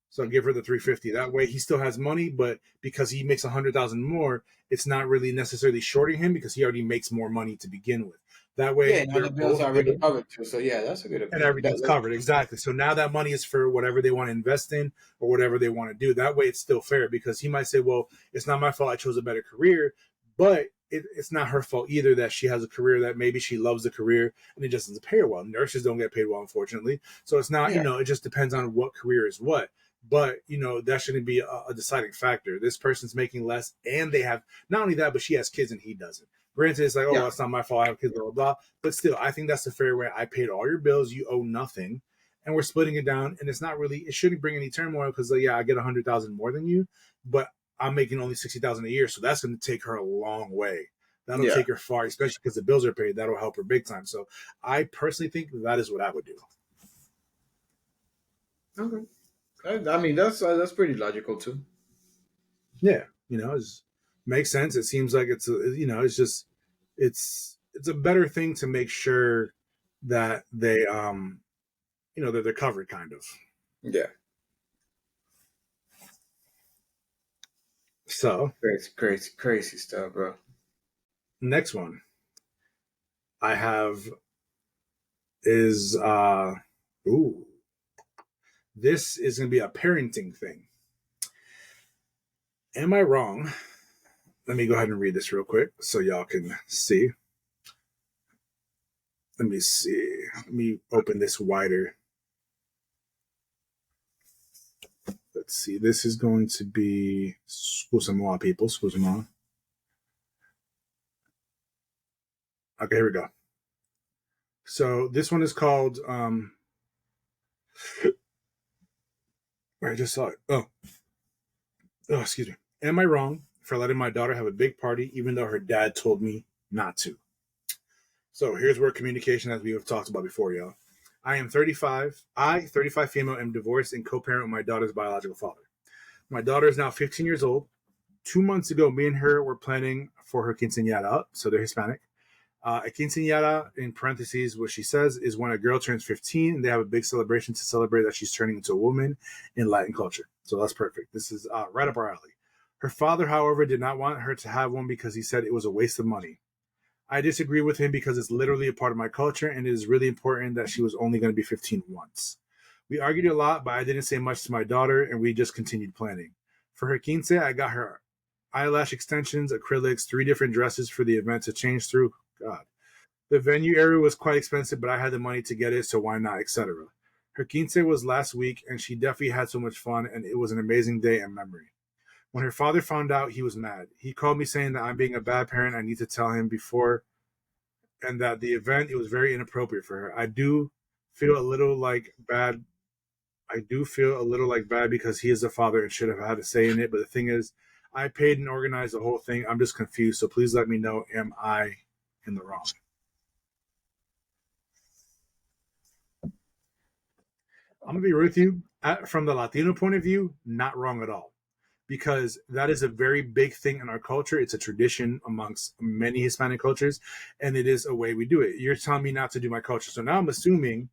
A: So give her the 350. That way he still has money, but because he makes 100,000 more, it's not really necessarily shorting him because he already makes more money to begin with. That
B: Yeah,
A: way
B: and all
A: they're
B: the bills
A: both
B: are already
A: good
B: covered too. So yeah, that's a good
A: and
B: opinion.
A: everything's covered. Exactly. So now that money is for whatever they want to invest in or whatever they want to do. That way it's still fair because he might say, well, it's not my fault I chose a better career, but it's not her fault either that she has a career that maybe she loves the career and it just doesn't pay her well. Nurses don't get paid well, unfortunately. So it's not,
B: Yeah,
A: it just depends on what career is what. But, that shouldn't be a deciding factor. This person's making less and they have, not only that, but she has kids and he doesn't. Granted, it's like, oh,
B: yeah,
A: well, it's not my fault. I have kids, blah, blah, blah. But still, I think that's the fair way. I paid all your bills. You owe nothing. And we're splitting it down. And it's not really, it shouldn't bring any turmoil because, yeah, I get 100,000 more than you, but I'm making only 60,000 a year. So that's going to take her a long way. That'll
B: yeah.
A: take her far, especially because the bills are paid. That'll help her big time. So I personally think that is what I would do.
B: Okay. I mean, that's pretty logical too.
A: Yeah. It makes sense. It seems like it's just, it's a better thing to make sure that they, that they're covered kind of.
B: Yeah,
A: So
B: crazy, crazy, crazy stuff, bro.
A: next one I have is ooh, this is gonna be a parenting thing. Am I wrong? Let me go ahead and read this real quick so y'all can see. Let me see. Let me open this wider. Let's see. This is going to be Scusamoa people. Scusamoa. Okay, here we go. So this one is called I just saw it. Oh, excuse me. Am I wrong for letting my daughter have a big party even though her dad told me not to? So here's where communication, as we have talked about before, y'all. I am 35. 35 female, am divorced and co-parent with my daughter's biological father. My daughter is now 15 years old. 2 months ago, me and her were planning for her quinceañera, so they're Hispanic. A quinceañera, in parentheses, what she says is when a girl turns 15 and they have a big celebration to celebrate that she's turning into a woman in Latin culture. So that's perfect. This is right up our alley. Her father, however, did not want her to have one because he said it was a waste of money. I disagree with him because it's literally a part of my culture and it is really important that she was only going to be 15 once. We argued a lot, but I didn't say much to my daughter and we just continued planning. For her quince, I got her eyelash extensions, acrylics, 3 different dresses for the event to change through. God. The venue area was quite expensive, but I had the money to get it, so why not, etc. Her quince was last week, and she definitely had so much fun, and it was an amazing day and memory. When her father found out, he was mad. He called me saying that I'm being a bad parent. I need to tell him before and that the event, it was very inappropriate for her. I do feel a little like bad. I do feel a little like bad because he is a father and should have had a say in it. But the thing is, I paid and organized the whole thing. I'm just confused. So please let me know. Am I in the wrong? I'm gonna be real with you. From the Latino point of view, not wrong at all, because that is a very big thing in our culture. It's a tradition amongst many Hispanic cultures, and it is a way we do it. You're telling me not to do my culture, so now I'm assuming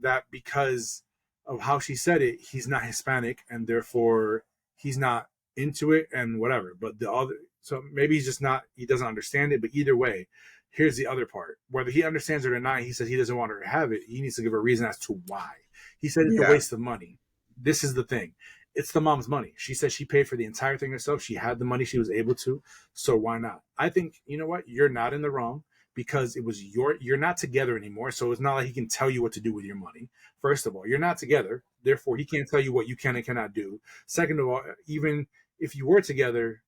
A: that because of how she said it, he's not Hispanic, and therefore he's not into it, and whatever. But the other, so maybe he's just not. He doesn't understand it. But either way, here's the other part. Whether he understands it or not, he says he doesn't want her to have it. He needs to give a reason as to why. He said it's a
B: Yeah,
A: waste of money. This is the thing. It's the mom's money. She said she paid for the entire thing herself. She had the money. She was able to. So why not? I think, you know what? You're not in the wrong because it was you're not together anymore. So it's not like he can tell you what to do with your money. First of all, you're not together. Therefore, he can't tell you what you can and cannot do. Second of all, even if you were together,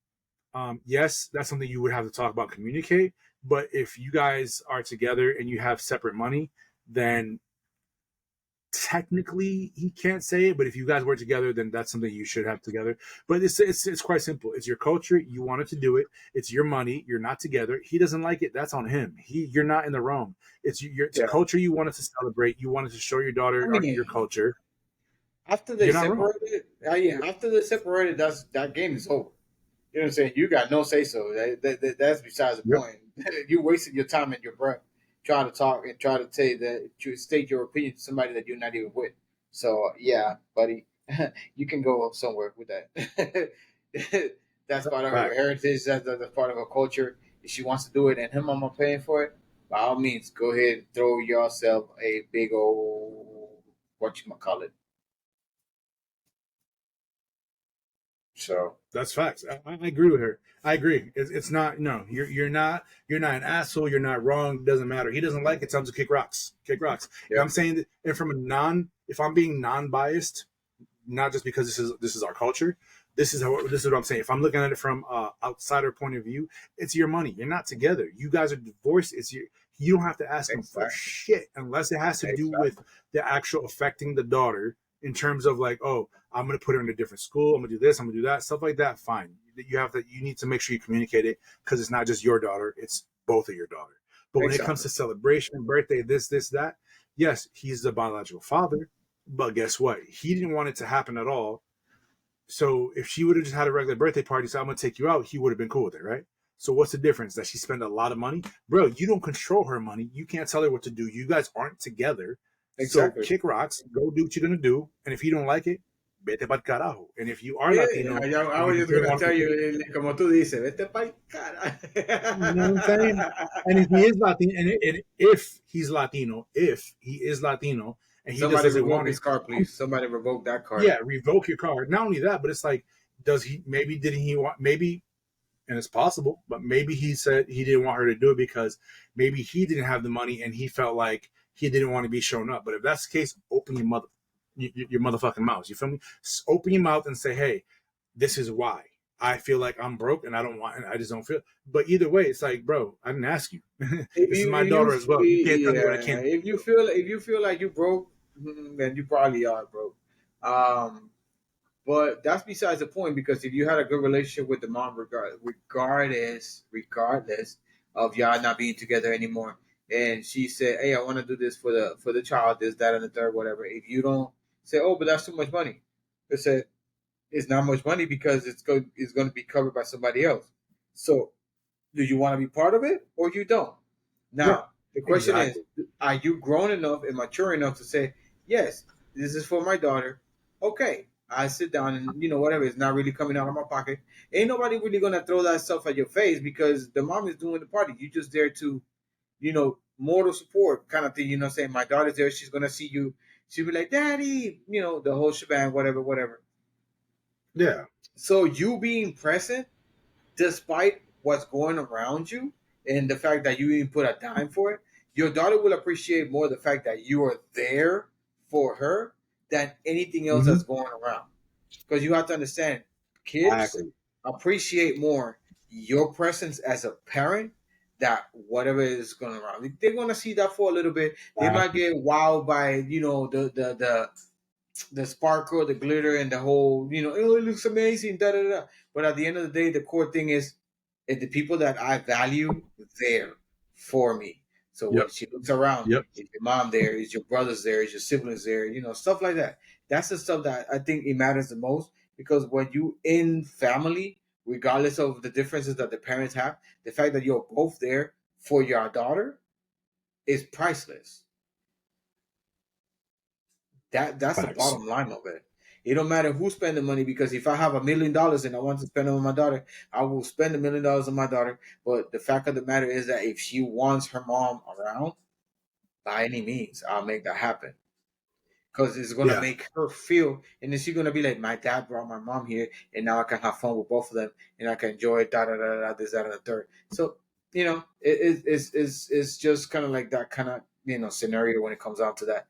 A: yes, that's something you would have to talk about, communicate. But if you guys are together and you have separate money, then technically he can't say it. But if you guys were together, then that's something you should have together. But it's quite simple. It's your culture. You wanted to do it. It's your money. You're not together. He doesn't like it. That's on him. You're not in the wrong. It's a
B: yeah.
A: culture you wanted to celebrate. You wanted to show your
B: I
A: daughter your
B: mean,
A: culture.
B: after they
A: You're not wrong.
B: separated, yeah, after they separated, that game is over. You know what I'm saying? You got no say so. That's besides the
A: Yep.
B: point. You wasted your time and your breath trying to talk and try to say that you state your opinion to somebody that you're not even with. So yeah, buddy, you can go somewhere with that. That's part of her
A: Fact.
B: heritage. That's part of her culture. If she wants to do it and her mama paying for it, by all means, go ahead and throw yourself a big old what you call it. So
A: That's facts. I agree with her. I agree. It's not. No, you're not an asshole. You're not wrong. It doesn't matter. He doesn't like it. Tell him to kick rocks. Kick rocks. And
B: yeah,
A: I'm saying that, and from a if I'm being non-biased, not just because this is our culture. This is what I'm saying. If I'm looking at it from outsider point of view, it's your money. You're not together. You guys are divorced. It's your. You don't have to ask him for
B: exactly,
A: shit unless it has to do with
B: exactly,
A: the actual affecting the daughter in terms of like, oh, I'm going to put her in a different school. I'm going to do this. I'm going to do that. Stuff like that. Fine. You need to make sure you communicate it because it's not just your daughter. It's both of your daughter. But when it comes
B: exactly.
A: to celebration, birthday, this, that, yes, he's the biological father. But guess what? He didn't want it to happen at all. So if she would have just had a regular birthday party, so I'm going to take you out, he would have been cool with it, right? So what's the difference? That she spent a lot of money? Bro, you don't control her money. You can't tell her what to do. You guys aren't together. So
B: Exactly.
A: kick rocks, go do what you're gonna do. And if you don't like it, vete pa'l carajo. And if you are
B: Yeah,
A: Latino
B: I
A: and
B: was
A: you
B: just
A: didn't
B: gonna
A: want
B: tell
A: to,
B: you, como tú dices, vete pa'l cara.
A: you know what I'm saying? And if he is Latino, and if he is Latino and he just
B: Somebody
A: doesn't
B: revoke
A: want
B: his
A: it,
B: card, please. Somebody revoke that card.
A: yeah, revoke your card. Not only that, but it's like, does he? Maybe didn't he want? Maybe, and it's possible, but maybe he said he didn't want her to do it because maybe he didn't have the money and he felt like he didn't want to be shown up. But if that's the case, open your motherfucking mouth. You feel me? Open your mouth and say, hey, this is why. I feel like I'm broke and I don't want, and I just don't feel. But either way, it's like, bro, I didn't ask you.
B: If
A: This is
B: you
A: my daughter as well. You can't tell me what I
B: yeah,
A: can't do.
B: if you feel like you broke, then you probably are broke. Um, but that's besides the point because if you had a good relationship with the mom, regardless of y'all not being together anymore, and she said, "Hey, I want to do this for the child, this, that, and the third, whatever." If you don't say, "Oh, but that's too much money," they said it's not much money because it's going to be covered by somebody else. So, do you want to be part of it or you don't?
A: Yeah,
B: Now, the question is,
A: exactly.
B: are you grown enough and mature enough to say, yes, this is for my daughter? Okay, I sit down and whatever, it's not really coming out of my pocket. Ain't nobody really gonna throw that stuff at your face because the mom is doing the party. You just there to, moral support kind of thing. Saying my daughter's there, she's gonna see you. She'll be like, Daddy, the whole shebang, whatever, whatever.
A: Yeah.
B: So you being present despite what's going around you and the fact that you even put a dime for it, your daughter will appreciate more the fact that you are there for her than anything else
A: Mm-hmm.
B: that's going around. Because you have to understand, kids
A: Exactly.
B: appreciate more your presence as a parent that whatever is going around. They're gonna see that for a little bit. They might
A: Exactly.
B: get wowed by the sparkle, the glitter, and the whole, oh, it looks amazing, da da da. But at the end of the day, the core thing is the people that I value there for me. So when
A: Yep.
B: she looks around,
A: Yep.
B: is your mom there? Is your brothers there? Is your siblings there? Stuff like that. That's the stuff that I think it matters the most, because when you in family, regardless of the differences that the parents have, the fact that you're both there for your daughter is priceless. That's the
A: Facts.
B: bottom line of it. It don't matter who spend the money, because if I have $1 million and I want to spend it on my daughter, I will spend $1 million on my daughter. But the fact of the matter is that if she wants her mom around, by any means, I'll make that happen. Because it's gonna
A: Yeah.
B: make her feel, and then she's gonna be like, my dad brought my mom here, and now I can have fun with both of them, and I can enjoy da da da da this that and the third. So it's just kind of like that kind of scenario when it comes down to that.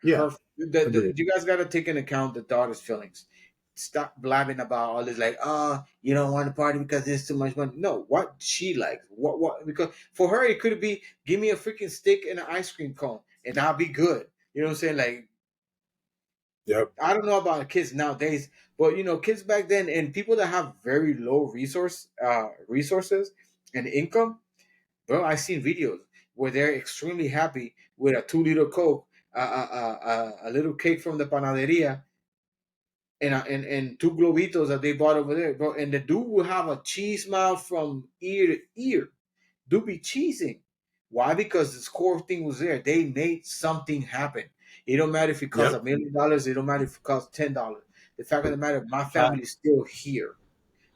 A: Yeah.
B: Her
A: Agreed.
B: you guys got to take into account the daughter's feelings. Stop blabbing about all this, like, you don't want to party because there's too much money. No, what she likes, what because for her it could be, give me a freaking steak and an ice cream cone and I'll be good. You know what I'm saying? Like,
A: Yep.
B: I don't know about kids nowadays, but kids back then and people that have very low resources and income, bro, I've seen videos where they're extremely happy with a 2 liter Coke, a little cake from the panaderia, and two globitos that they bought over there, bro. And the dude will have a cheese mouth from ear to ear. Dude be cheesing. Why? Because this core thing was there. They made something happen. It don't matter if it costs
A: Yep.
B: $1 million. It don't matter if it costs $10. The fact of the matter, my family is
A: Facts.
B: still here.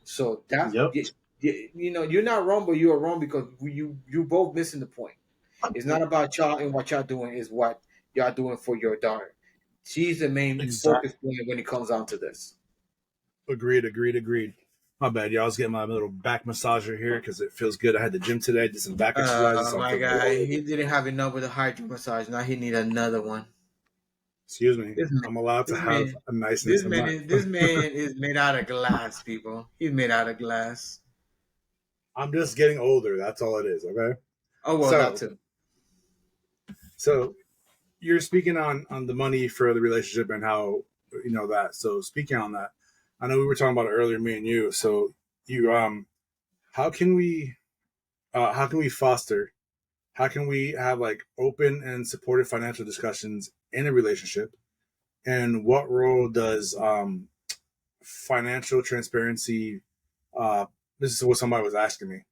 B: So that's
A: Yep.
B: you're not wrong, but you are wrong because you both missing the point. It's not about y'all and what y'all doing. Is what y'all doing for your daughter. She's the main
A: Exactly.
B: focus point when it comes down to this.
A: Agreed. Agreed. Agreed. My bad, y'all. I was getting my little back massager here because it feels good. I had the gym today, did some back exercises, so I'm
B: My
A: feeling a
B: guy,
A: little.
B: he didn't have enough with the hydro massage. Now he need another one.
A: Excuse me.
B: This man,
A: I'm allowed to
B: this
A: have
B: man,
A: a niceness in life.
B: this man is made out of glass, people. He's made out of glass.
A: I'm just getting older. That's all it is. Okay.
B: Oh well, that
A: So,
B: too.
A: so you're speaking on the money for the relationship and how that. So speaking on that, I know we were talking about it earlier, me and you. So you how can we foster, how can we have like open and supportive financial discussions in a relationship, and what role does financial transparency, uh this is what somebody was asking me,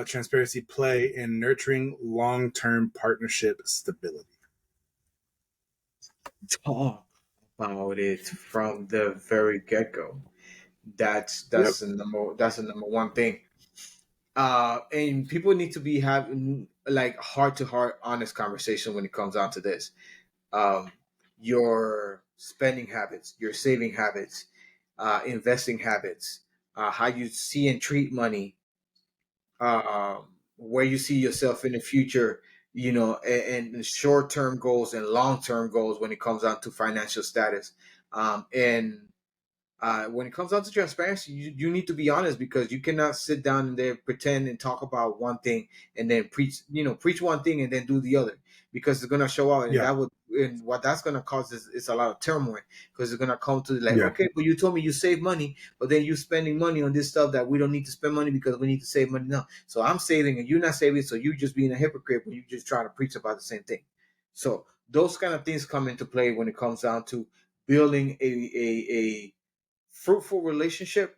A: transparency play in nurturing long-term partnership stability?
B: Talk about it from the very get go.
A: Yep.
B: That's the number one thing. And people need to be having like heart to heart, honest conversation when it comes down to this. Um, your spending habits, your saving habits, investing habits, how you see and treat money, where you see yourself in the future, and short term goals and long term goals when it comes down to financial status. And when it comes down to transparency, you need to be honest, because you cannot sit down and there pretend and talk about one thing and then preach one thing and then do the other, because it's gonna show out, and
A: Yeah.
B: what that's gonna cause is a lot of turmoil, because it's gonna come to like,
A: Yeah.
B: okay, but you told me you save money, but then you spending money on this stuff that we don't need to spend money because we need to save money now. So I'm saving and you're not saving, so you just being a hypocrite when you just try to preach about the same thing. So those kind of things come into play when it comes down to building a fruitful relationship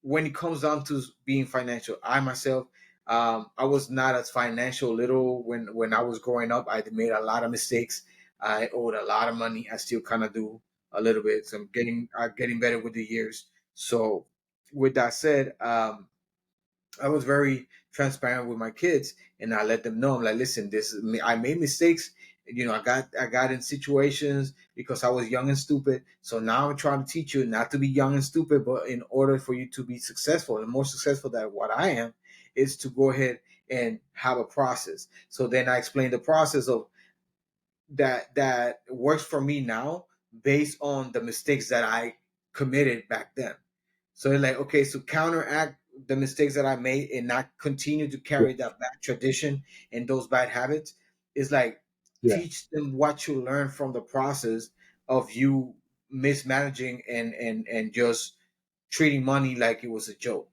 B: when it comes down to being financial. I myself, I was not as financial little when I was growing up. I made a lot of mistakes. I owed a lot of money. I still kind of do a little bit. So I'm getting better with the years. So with that said, I was very transparent with my kids, and I let them know. I'm like, listen, this is me. I made mistakes. I got in situations because I was young and stupid. So now I'm trying to teach you not to be young and stupid, but in order for you to be successful and more successful than what I am, is to go ahead and have a process. So then I explained the process of that works for me now based on the mistakes that I committed back then. So it's like, okay, so counteract the mistakes that I made and not continue to
A: Yeah.
B: carry that bad tradition and those bad habits is like
A: Yeah.
B: teach them what you learn from the process of you mismanaging and just treating money like it was a joke.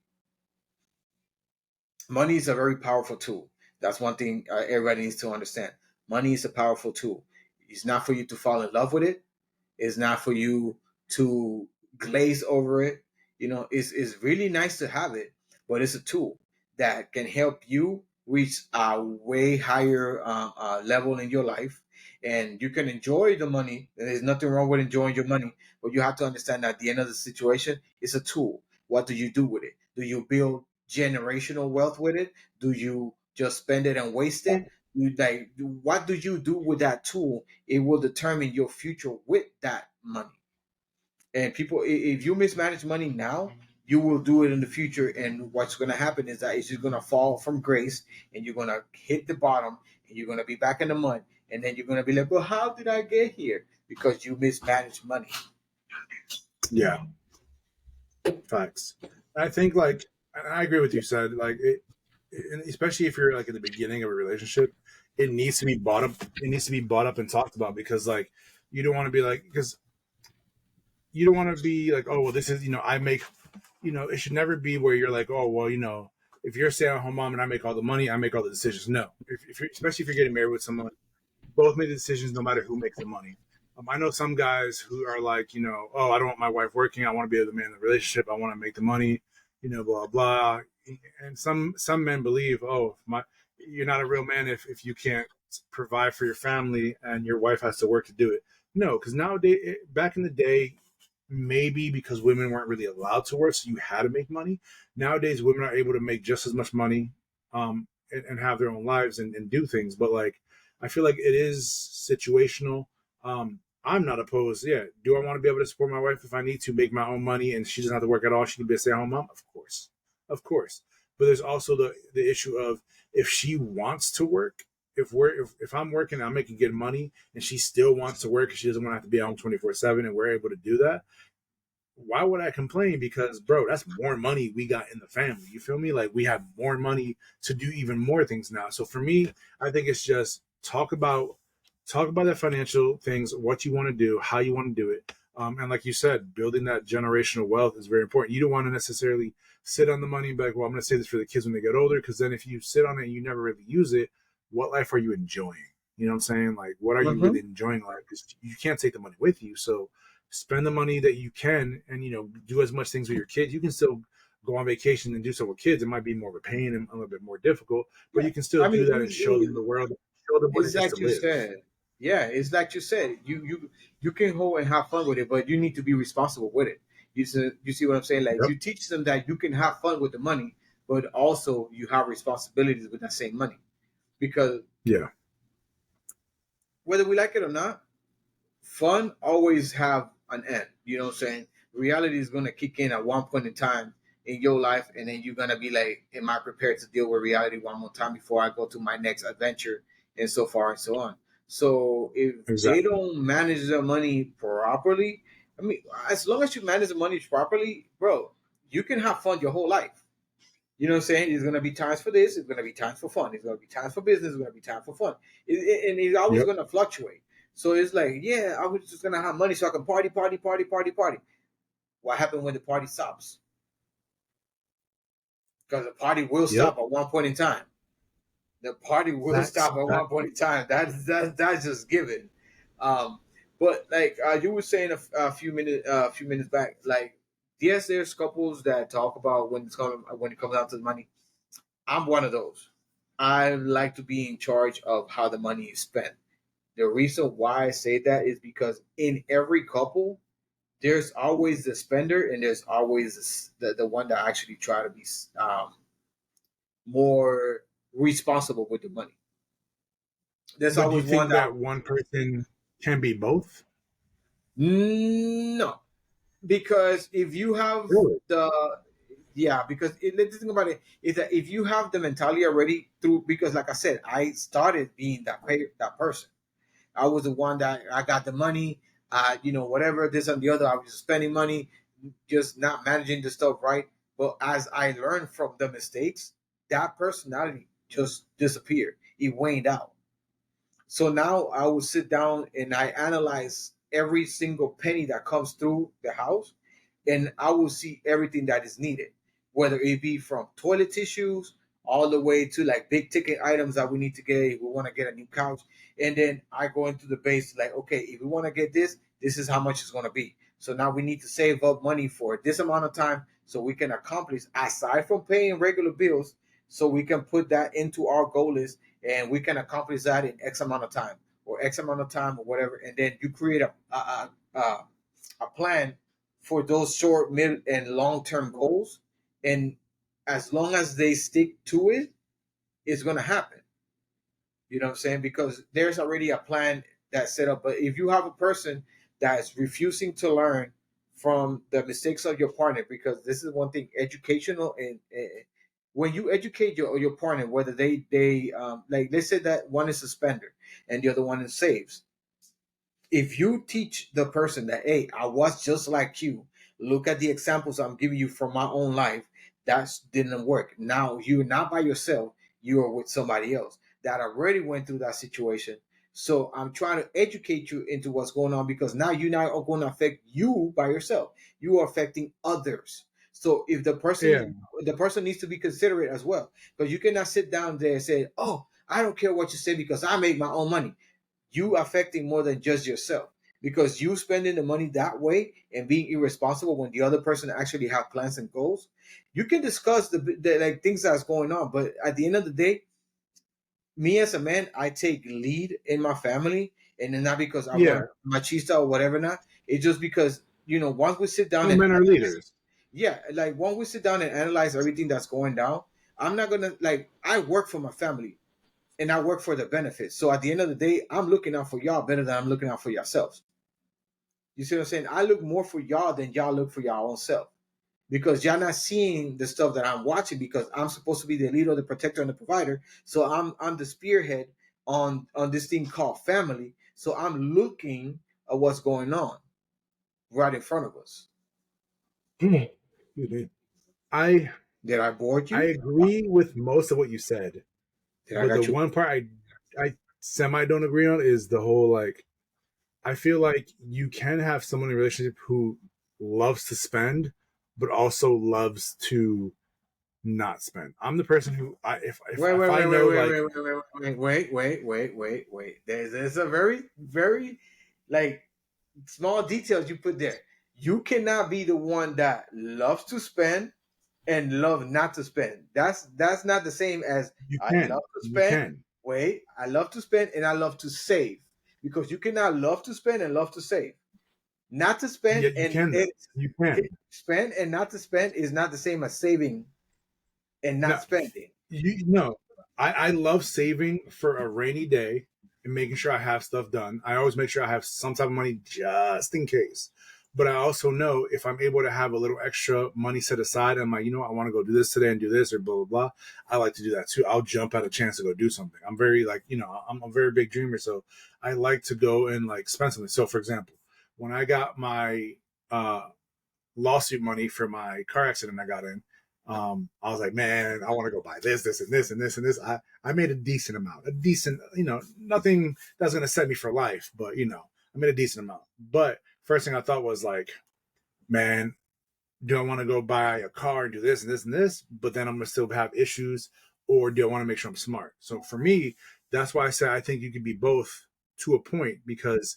B: Money is a very powerful tool. That's one thing everybody needs to understand. Money is a powerful tool. It's not for you to fall in love with it. It's not for you to glaze over it. It's really nice to have it, but it's a tool that can help you reach a way higher level in your life. And you can enjoy the money. There's nothing wrong with enjoying your money, but you have to understand that at the end of the situation, it's a tool. What do you do with it? Do you build generational wealth with it? Do you just spend it and waste it? What do you do with that tool? It will determine your future with that money. And people, if you mismanage money now, you will do it in the future. And what's going to happen is that it's just going to fall from grace, and you're going to hit the bottom, and you're going to be back in the mud. And then you're going to be like, well, how did I get here? Because you mismanaged money.
A: Yeah. Facts. I think like, and I agree with you said, like and especially if you're like in the beginning of a relationship, it needs to be brought up. It needs to be brought up and talked about, because like you don't want to be like, because you don't want to be like, oh well, this is, I make, it should never be where you're like, oh well, if you're a stay-at-home mom and I make all the money, I make all the decisions. No, if you're, especially if you're getting married with someone, both make the decisions no matter who makes the money. I know some guys who are like, oh, I don't want my wife working. I want to be the man in the relationship. I want to make the money, blah blah. And some men believe, oh, you're not a real man if you can't provide for your family and your wife has to work to do it. No, because nowadays, back in the day, maybe because women weren't really allowed to work, so you had to make money. Nowadays, women are able to make just as much money, and have their own lives and do things. But like, I feel like it is situational. I'm not opposed. Yeah, do I want to be able to support my wife if I need to make my own money and she doesn't have to work at all? She can be a stay-at-home mom, of course, of course. But there's also the issue of if she wants to work. If I'm working, I'm making good money, and she still wants to work, she doesn't want to have to be home 24/7, and we're able to do that. Why would I complain? Because bro, that's more money we got in the family. You feel me? Like we have more money to do even more things now. So for me, I think it's just talk about the financial things, what you want to do, how you want to do it. And like you said, building that generational wealth is very important. You don't want to necessarily sit on the money and be like, well, I'm going to save this for the kids when they get older. Because then if you sit on it and you never really use it, what life are you enjoying? You know what I'm saying? Like, what are you
B: Mm-hmm.
A: really enjoying life? Because you can't take the money with you. So spend the money that you can, and do as much things with your kids. You can still go on vacation and do so with kids. It might be more of a pain and a little bit more difficult, but
B: Yeah.
A: you can still
B: I mean,
A: do that and show them the world, show them what
B: it's
A: it is to
B: like you
A: live.
B: said. Yeah, it's like you said. You can go and have fun with it, but you need to be responsible with it. You see what I'm saying? Like
A: Yep.
B: you teach them that you can have fun with the money, but also you have responsibilities with that same money. Because
A: Yeah.
B: whether we like it or not, fun always have an end. You know what I'm saying? Reality is gonna kick in at one point in time in your life, and then you're gonna be like, "Am I prepared to deal with reality one more time before I go to my next adventure?" And so far and so on. So if they
A: Exactly.
B: don't manage their money properly, I mean, as long as you manage the money properly, bro, you can have fun your whole life. You know what I'm saying? There's gonna be times for this. It's gonna be times for fun. It's gonna be times for business. It's gonna be time for fun. And it's always
A: Yep.
B: gonna fluctuate. So it's like, yeah, I was just gonna have money so I can party, party, party, party, party. What happened when the party stops? Because the party will
A: Yep.
B: stop at one point in time. The party will
A: Facts.
B: stop at
A: Fact.
B: one point in time. That's just given. Um, but like you were saying a few minutes back, like yes, there's couples that talk about when it comes down to the money. I'm one of those. I like to be in charge of how the money is spent. The reason why I say that is because in every couple, there's always the spender and there's always the one that actually try to be more responsible with the money. There's
A: But do you
B: always one
A: think
B: that
A: that one person can be both?
B: no, because if you have
A: Really?
B: the yeah, because the thing about it is that if you have the mentality already through, because like I said, I started being that person. I was the one that I got the money, whatever this and the other. I was just spending money, just not managing the stuff right. But as I learned from the mistakes, that personality just disappeared. It waned out. So now I will sit down and I analyze every single penny that comes through the house, and I will see everything that is needed, whether it be from toilet tissues all the way to like big ticket items that we need to get if we want to get a new couch. And then I go into the base like, okay, if we want to get this, this is how much it's going to be. So now we need to save up money for this amount of time so we can accomplish aside from paying regular bills, so we can put that into our goal list and we can accomplish that in X amount of time or X amount of time or whatever. And then you create a plan for those short, mid, and long term goals. And as long as they stick to it, it's going to happen. You know what I'm saying? Because there's already a plan that's set up. But if you have a person that is refusing to learn from the mistakes of your partner, because this is one thing, educational and when you educate your partner, whether they like let's say that one is a spender and the other one is saves, if you teach the person that, hey, I was just like you, look at the examples I'm giving you from my own life, that didn't work. Now you're not by yourself, you are with somebody else that already went through that situation. So I'm trying to educate you into what's going on, because now you're not going to affect you by yourself, you are affecting others. So if
A: Yeah.
B: the person needs to be considerate as well, because you cannot sit down there and say, oh, I don't care what you say because I make my own money. You affecting more than just yourself, because you spending the money that way and being irresponsible when the other person actually have plans and goals. You can discuss the like things that's going on, but at the end of the day, me as a man, I take lead in my family, and then not because I
A: Yeah.
B: want machista or whatever. Not, it's just because once we sit down
A: Some
B: and
A: men are
B: analyze,
A: leaders.
B: yeah, like once we sit down and analyze everything that's going down, I'm not gonna like I work for my family and I work for the benefits. So at the end of the day, I'm looking out for y'all better than I'm looking out for yourselves. You see what I'm saying? I look more for y'all than y'all look for y'all own self, because y'all not seeing the stuff that I'm watching, because I'm supposed to be the leader, the protector, and the provider. So I'm the spearhead on this thing called family. So I'm looking at what's going on right in front of us.
A: Excuse me. I
B: Did I bore
A: I
B: you?
A: agree with most of what you said,
B: Did I
A: but the
B: got you?
A: one part I semi don't agree on is the whole like I feel like you can have someone in a relationship who loves to spend, but also loves to not spend. I'm the person who
B: Wait,
A: if
B: wait,
A: I
B: wait, wait,
A: know
B: wait,
A: like
B: wait, wait. There's a very, very like small details you put there. You cannot be the one that loves to spend and love not to spend. That's not the same as I love to
A: you
B: spend.
A: can
B: Wait, I love to spend and I love to save, because you cannot love to spend and love to save. Not to spend
A: yeah you
B: and
A: can though you can
B: spend and not to spend is not the same as saving and
A: no
B: not spending.
A: you no I love saving for a rainy day and making sure I have stuff done. I always make sure I have some type of money just in case. But I also know if I'm able to have a little extra money set aside, I'm like, I want to go do this today and do this or blah blah blah. I like to do that too. I'll jump at a chance to go do something. I'm very like, I'm a very big dreamer, so I like to go and like spend something. So for example, when I got my uh lawsuit money for my car accident I got in, I was like, man, I want to go buy this, and this, and this, and this. I made a decent amount, nothing that's going to set me for life, but I made a decent amount. But first thing I thought was like, man, do I want to go buy a car and do this and this and this, but then I'm going to still have issues, or do I want to make sure I'm smart? So for me, that's why I say I think you can be both to a point, because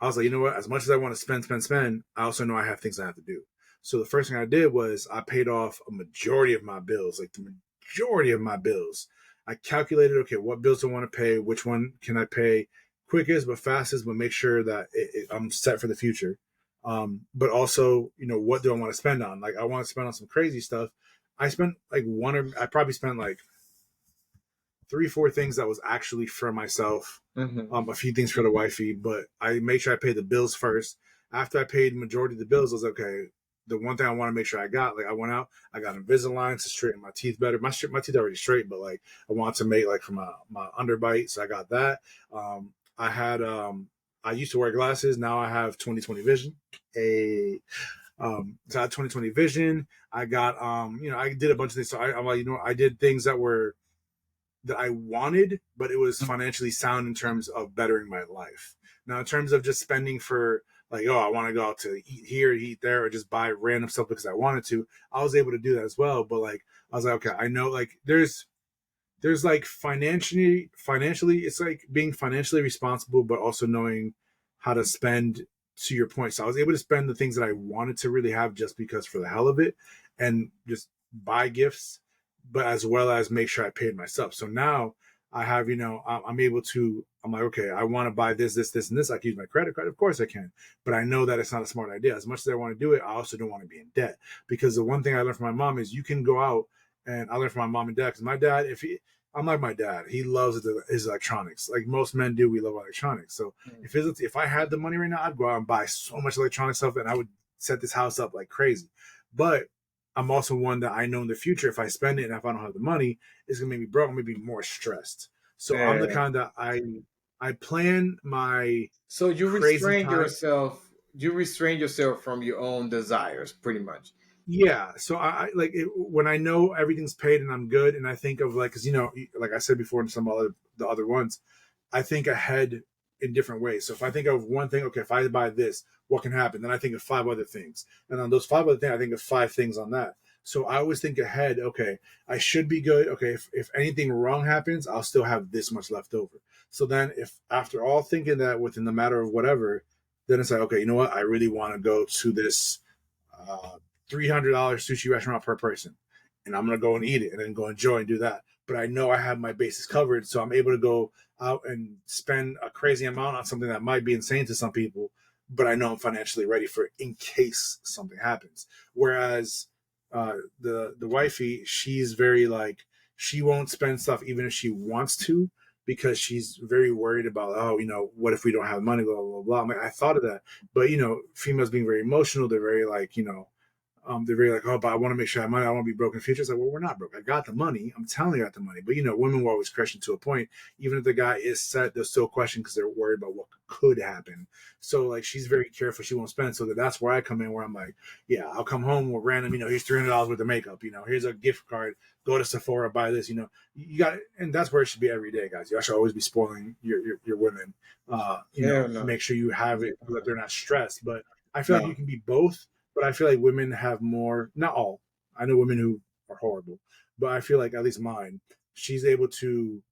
A: I was like, you know what? As much as I want to spend, I also know I have things I have to do. So the first thing I did was I paid off a majority of my bills, like the majority of my bills. I calculated, okay, what bills do I want to pay? Which one can I pay quickest but fastest, but make sure that I'm set for the future. But also, what do I want to spend on? Like, I want to spend on some crazy stuff. I probably spent like three, four things that was actually for myself,
B: Mm-hmm.
A: a few things for the wifey, but I made sure I paid the bills first. After I paid the majority of the bills, I was like, okay. The one thing I want to make sure I got, like I went out, I got Invisalign to straighten my teeth better. My teeth are already straight, but like I want to make like for my underbite, so I got that. I used to wear glasses. Now I have 20/20 vision. So I had 2020 vision. I got, I did a bunch of things. So I'm like, I did things that I wanted, but it was financially sound in terms of bettering my life. Now, in terms of just spending for like, oh, I want to go out to eat here, eat there, or just buy random stuff because I wanted to, I was able to do that as well. But like, I was like, okay, I know like there's like financially it's like being financially responsible but also knowing how to spend, to your point. So I was able to spend the things that I wanted to really have just because for the hell of it, and just buy gifts, but as well as make sure I paid myself. So now I have, I'm able to, I'm like, okay, I want to buy this and this. I can use my credit card, of course I can, but I know that it's not a smart idea. As much as I want to do it, I also don't want to be in debt, because the one thing I learned from my mom is you can go out, and I learned from my mom and dad, because my dad, if he, I'm like my dad, he loves his electronics. Like most men do, we love electronics. So if I had the money right now, I'd go out and buy so much electronic stuff, and I would set this house up like crazy. But I'm also one that I know in the future, if I spend it and if I don't have the money, it's gonna make me broke. I'm gonna be more stressed. So I'm the
B: Yeah.
A: kind that I plan my
B: So
A: crazy time.
B: you restrain yourself from your own desires, pretty much.
A: Yeah, so I like it, when I know everything's paid and I'm good, and I think of like, because like I said before in some other the other ones, I think ahead in different ways. So if I think of one thing, okay, if I buy this, what can happen? Then I think of five other things, and on those five other things, I think of five things on that. So I always think ahead. Okay, I should be good. Okay, if anything wrong happens, I'll still have this much left over. So then, if after all thinking that within the matter of whatever, then it's like, okay, you know what? I really want to go to this uh, $300 sushi restaurant per person, and I'm gonna go and eat it and then go enjoy and do that. But I know I have my bases covered, so I'm able to go out and spend a crazy amount on something that might be insane to some people, but I know I'm financially ready for it in case something happens. Whereas the wifey, she's very like, she won't spend stuff even if she wants to, because she's very worried about, oh, what if we don't have money, blah blah blah. I'm like, I thought of that, but females being very emotional, they're very like, they're very like, oh, but I want to make sure I have money. I want to be broke in the future. It's like, well, we're not broke. I got the money. I'm telling you, I got the money. But women will always question to a point. Even if the guy is set, they'll still question because they're worried about what could happen. So like, she's very careful. She won't spend. So that's where I come in, where I'm like, yeah, I'll come home with random. Here's $300 worth of makeup. Here's a gift card. Go to Sephora, buy this. You got, and that's where it should be every day, guys. You should always be spoiling your women.
B: Hell no.
A: Make sure you have it so that they're not stressed. But I feel like you
B: No.
A: can be both, but I feel like women have more, not all. I know women who are horrible, but I feel like at least mine, she's able to,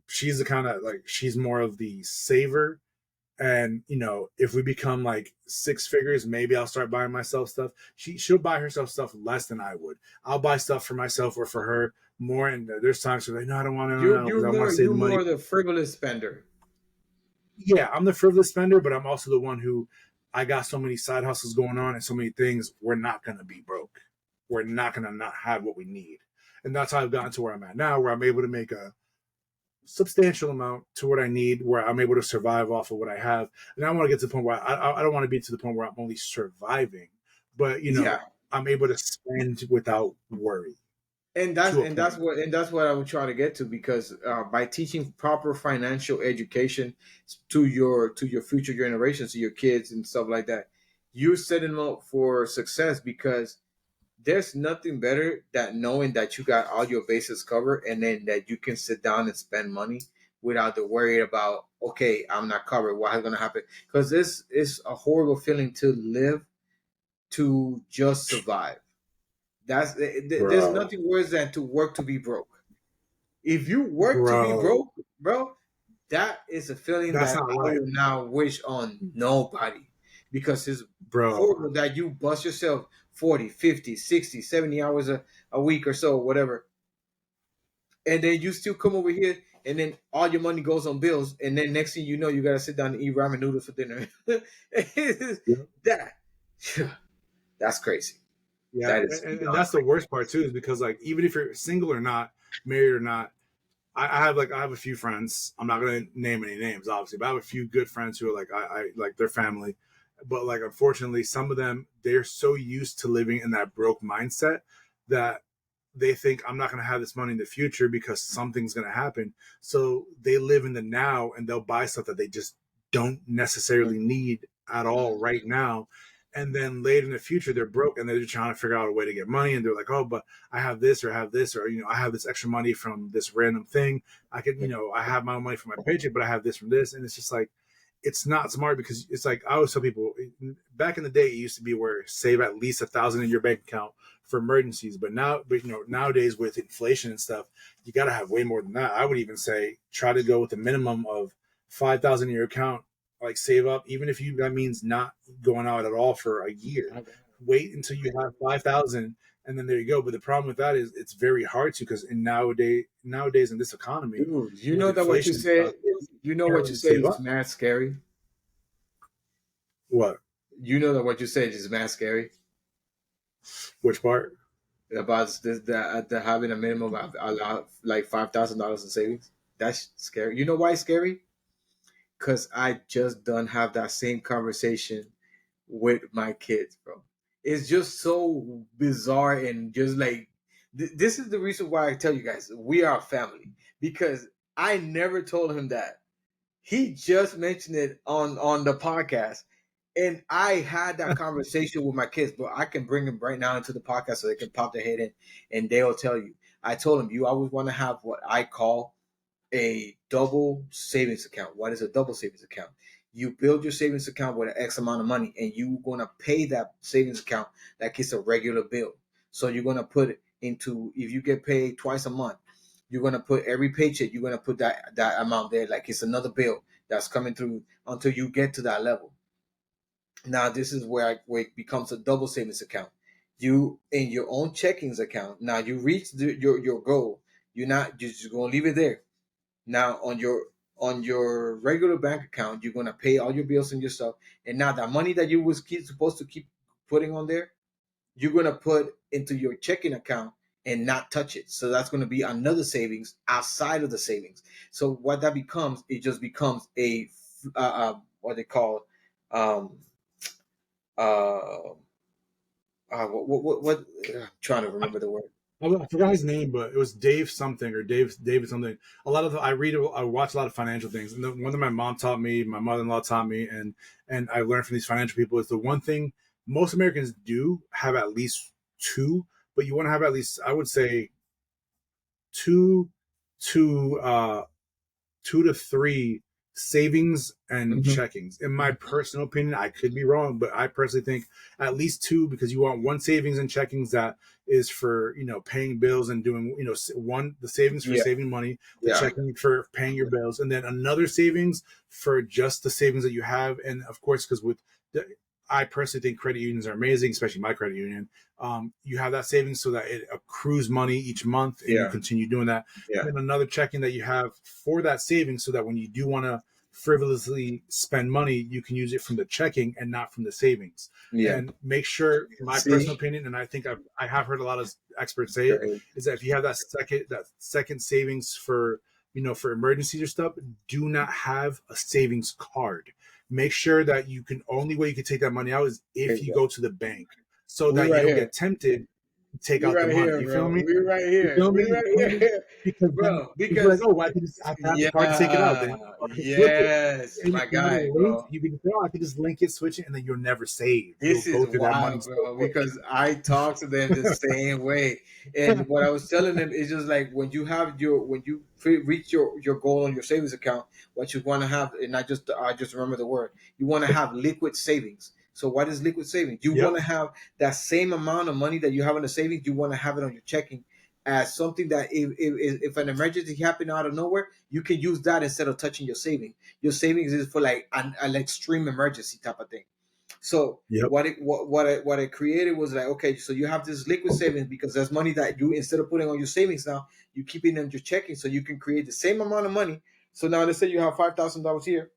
A: she's the kind of like, she's more of the saver. And, if we become like six figures, maybe I'll start buying myself stuff. She'll buy herself stuff less than I would. I'll buy stuff for myself or for her more. And there's times where like, no, I don't want to,
B: You
A: no, because
B: you're
A: I want
B: more
A: to save the
B: you're
A: money.
B: more the frivolous spender.
A: Yeah, I'm the frivolous spender, but I'm also the one who, I got so many side hustles going on and so many things. We're not going to be broke. We're not going to not have what we need. And that's how I've gotten to where I'm at now, where I'm able to make a substantial amount to what I need, where I'm able to survive off of what I have. And I want to get to the point where I don't want to be to the point where I'm only surviving, but,
B: Yeah.
A: I'm able to spend without worry
B: and that's
A: to a
B: and that's
A: point.
B: what and that's what I would try to get to, because by teaching proper financial education to your future generations, to your kids and stuff like that, you're setting them up for success, because there's nothing better than knowing that you got all your bases covered, and then that you can sit down and spend money without the worry about, okay, I'm not covered, what is going to happen, because this is a horrible feeling to live to just survive. There's
A: Bro,
B: nothing worse than to work to be broke. If you work to be
A: bro,
B: broke, bro, that is a feeling
A: that's
B: that
A: not
B: I
A: life,
B: will now wish on nobody, because it's
A: bro.
B: horrible that you bust yourself 40, 50, 60, 70 hours a week or so, whatever. And then you still come over here, and then all your money goes on bills. And then next thing you know, you got to sit down and eat ramen noodles for dinner. that, that's crazy.
A: Yeah,
B: That is
A: and
B: beyond
A: that's the
B: crazy.
A: worst part too, is because like, even if you're single or not, married or not, I have a few friends. I'm not gonna name any names, obviously, but I have a few good friends who are like, I like their family, but like, unfortunately, some of them, they're so used to living in that broke mindset that they think, I'm not gonna have this money in the future because something's gonna happen. So they live in the now, and they'll buy stuff that they just don't necessarily need at all right now. and then later in the future they're broke and they're just trying to figure out a way to get money, and they're like, oh, but I have this or have this, or I have this extra money from this random thing. I could, I have my own money from my paycheck, but I have this from this, and it's just like it's not smart because it's like I always tell people back in the day it used to be where save at least 1,000 in your bank account for emergencies, but nowadays with inflation and stuff, you got to have way more than that. I would even say try to go with a minimum of 5,000 in your account, like save up, even if that means not going out at all for a year. Wait until you have 5,000, and then there you go. But the problem with that is it's very hard to, because nowadays in this economy
B: Dude, you
A: with
B: know that what you
A: inflation and
B: said,
A: stuff,
B: you know
A: can't
B: what you
A: really
B: said
A: save
B: is
A: up.
B: mad scary.
A: What?
B: You know that what you said is mad scary
A: Which part?
B: about the having a minimum of a lot, like $5,000 in savings. That's scary. You know why it's scary? Because I just don't have that same conversation with my kids, bro. It's just so bizarre and just like this is the reason why I tell you guys we are a family, because I never told him that. He just mentioned it on the podcast, and I had that conversation with my kids. But I can bring them right now into the podcast so they can pop their head in, and they'll tell you. I told them you always want to have what I call a double savings account. What is a double savings account? You build your savings account with an X amount of money, and you're gonna pay that savings account like it's a regular bill. So you're gonna put it into, if you get paid twice a month, you're gonna put every paycheck, you're gonna put that amount there like it's another bill that's coming through until you get to that level. Now this is where it becomes a double savings account. You in your own checkings account. Now you reach your goal. You're just gonna leave it there. Now on your regular bank account, you're gonna pay all your bills and your stuff. And now that money that you was supposed to keep putting on there, you're gonna put into your checking account and not touch it. So that's gonna be another savings outside of the savings. So what that becomes, it just becomes a what they call um uh, what I'm trying to remember the word.
A: I forgot his name, but it was Dave something or David something. A lot of I watch a lot of financial things, and the one that my mom taught me, my mother-in-law taught me, and I learned from these financial people is the one thing most Americans do have at least two, but you want to have at least, I would say, two to 2 to 3 savings and
B: Mm-hmm.
A: checkings. In my personal opinion, I could be wrong, but I personally think at least two, because you want one savings and checkings that is for paying bills and doing one, the savings for
B: Yeah,
A: saving money, the
B: yeah,
A: checking for paying your bills, and then another savings for just the savings that you have. And of course, because with the, I personally think credit unions are amazing, especially my credit union. You have that savings so that it accrues money each month, and you
B: yeah,
A: continue doing that,
B: yeah,
A: and then another checking that you have for that savings so that when you do want to frivolously spend money, you can use it from the checking and not from the savings.
B: yeah.
A: And make sure, my personal
B: See,
A: opinion, and I think I have heard a lot of experts say it,
B: great.
A: is that if you have that second savings for for emergencies or stuff, do not have a savings card. Make sure that you can, only way you can take that money out is
B: There
A: if
B: you
A: you
B: go.
A: go to the bank, so
B: We
A: that you
B: right
A: don't
B: here.
A: get tempted to take
B: We
A: out the
B: right
A: money.
B: here,
A: You feel
B: bro.
A: me?
B: We right
A: You
B: here.
A: feel me?
B: We
A: You
B: right
A: feel me?
B: here,
A: Because then
B: bro.
A: you'd be like,
B: Because
A: oh, well, I can have the card to take it out. Then
B: yeah,
A: I can flip it,
B: yes,
A: and
B: my
A: you have it
B: guy,
A: linked.
B: bro.
A: You can say, oh, I can just link it, switch it, and then you'll never save. You'll
B: This is
A: go through that money
B: wild,
A: so
B: bro,
A: quick.
B: because I talk to them the same way. And what I was telling them is just like when you reach your goal on your savings account, what you want to have, and I just remember the word. You want to have liquid savings. So what is liquid savings? You want
A: Yep.
B: to have that same amount of money that you have in the savings. You want to have it on your checking as something that if an emergency happened out of nowhere, you can use that instead of touching your savings. Your savings is for like an extreme emergency type of thing. So
A: Yep.
B: what it created was like, okay, so you have this liquid savings because there's money that you, instead of putting on your savings now, you keep it in your checking, so you can create the same amount of money. So now let's say you have $5,000 here,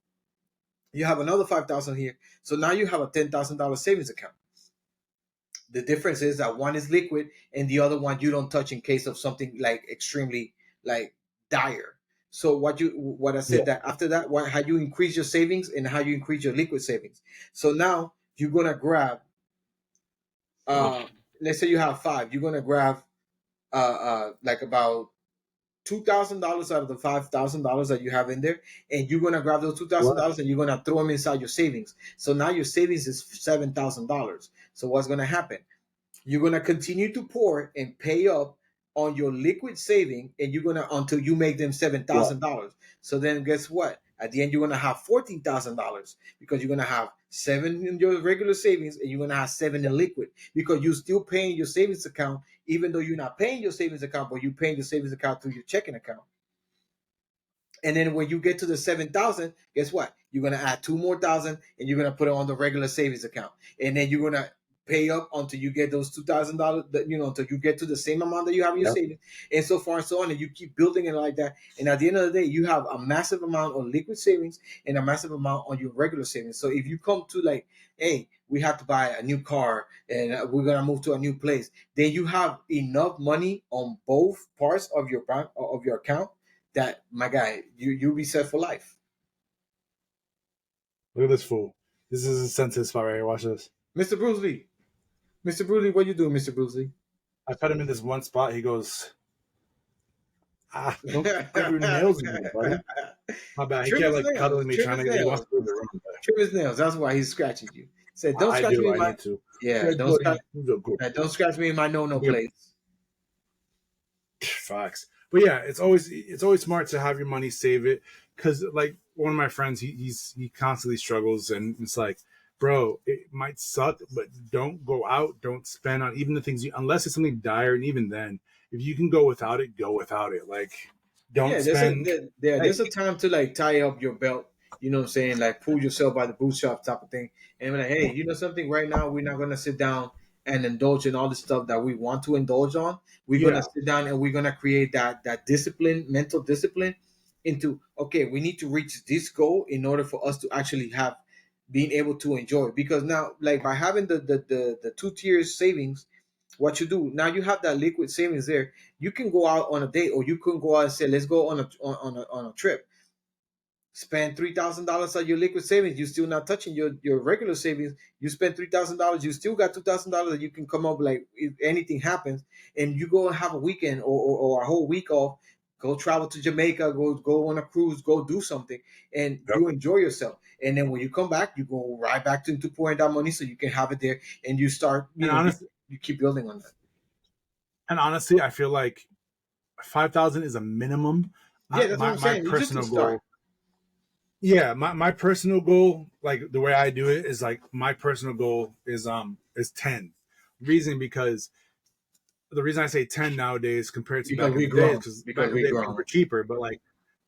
B: you have another 5,000 here, so now you have a $10,000 savings account. The difference is that one is liquid and the other one you don't touch in case of something like extremely like dire. So what I said,
A: Yep.
B: that after that, how you increase your savings and how you increase your liquid savings. So now you're gonna grab, uh let's say you have five, you're gonna grab like about $2,000 out of the $5,000 that you have in there, and you're gonna grab those two thousand
A: What?
B: dollars and you're gonna throw them inside your savings. So now your savings is $7,000. So what's gonna happen? You're gonna continue to pour and pay up on your liquid saving, and you're gonna until you make them seven
A: What?
B: thousand dollars. So then, guess what? At the end, you're gonna have $14,000 because you're gonna have seven in your regular savings, and you're gonna have seven in liquid because you're still paying your savings account, even though you're not paying your savings account, but you're paying your savings account through your checking account. And then when you get to the 7,000, guess what? You're gonna add two more thousand, and you're gonna put it on the regular savings account, and then you're gonna pay up until you get those $2,000. Until you get to the same amount that you have in your
A: Yep.
B: savings, and so far and so on, and you keep building it like that. And at the end of the day, you have a massive amount on liquid savings and a massive amount on your regular savings. So if you come to like, hey, we have to buy a new car and we're gonna move to a new place, then you have enough money on both parts of your bank of your account that, my guy, you'll be set for life.
A: Look at this fool. This is a sensitive spot right here. Watch this.
B: Mr. Bruce Lee. Mr. Bruce Lee, what you doing, Mr. Bruce Lee?
A: I put him in this one spot. He goes, don't grab your nails in there, buddy. My bad. He
B: Trim
A: kept
B: his
A: like
B: nails.
A: cuddling me,
B: Trim
A: trying to
B: his
A: get. He
B: nails.
A: wants to go to the room.
B: Trim his nails. That's why he's scratching you. Said, don't scratch me in
A: I
B: my
A: need to.
B: yeah.
A: Yeah,
B: Don't scratch.
A: good.
B: Don't scratch me in my no
A: Yeah.
B: place.
A: Facts. But yeah, it's always smart to have your money, save it, because like one of my friends, he constantly struggles, and it's like, bro, it might suck, but don't go out, don't spend on even the things you, unless it's something dire, and even then, if you can go without it, go without it. Like, don't
B: Yeah,
A: spend.
B: there's a time to like tie up your belt. You know what I'm saying? Like pull yourself by the bootstrap type of thing. And be like, hey, you know something? Right now, we're not gonna sit down and indulge in all the stuff that we want to indulge on. We're gonna
A: Yeah,
B: sit down and we're gonna create that discipline, mental discipline, into okay, we need to reach this goal in order for us to actually have being able to enjoy. Because now, like by having the two tiers savings, what you do now, you have that liquid savings there. You can go out on a date, or you can go out and say, let's go on a trip. Spend $3,000 on your liquid savings. You're still not touching your regular savings. You spend $3,000. You still got $2,000 that you can come up like if anything happens, and you go and have a weekend or a whole week off. Go travel to Jamaica. Go on a cruise. Go do something, and
A: yep.
B: you enjoy yourself. And then when you come back, you go right back into pouring that money so you can have it there, and you start.
A: And honestly,
B: You keep building on that.
A: I feel like 5,000 is a minimum.
B: Yeah, that's what
A: My
B: I'm saying. It's just a
A: personal
B: start.
A: goal. Yeah, my personal goal, like the way I do it, is like my personal goal is 10. Reason because the reason I say 10 nowadays compared to
B: Because
A: back in
B: we
A: the day is
B: grown.
A: because back
B: Because
A: in the
B: we
A: day things
B: grown.
A: were cheaper. But like,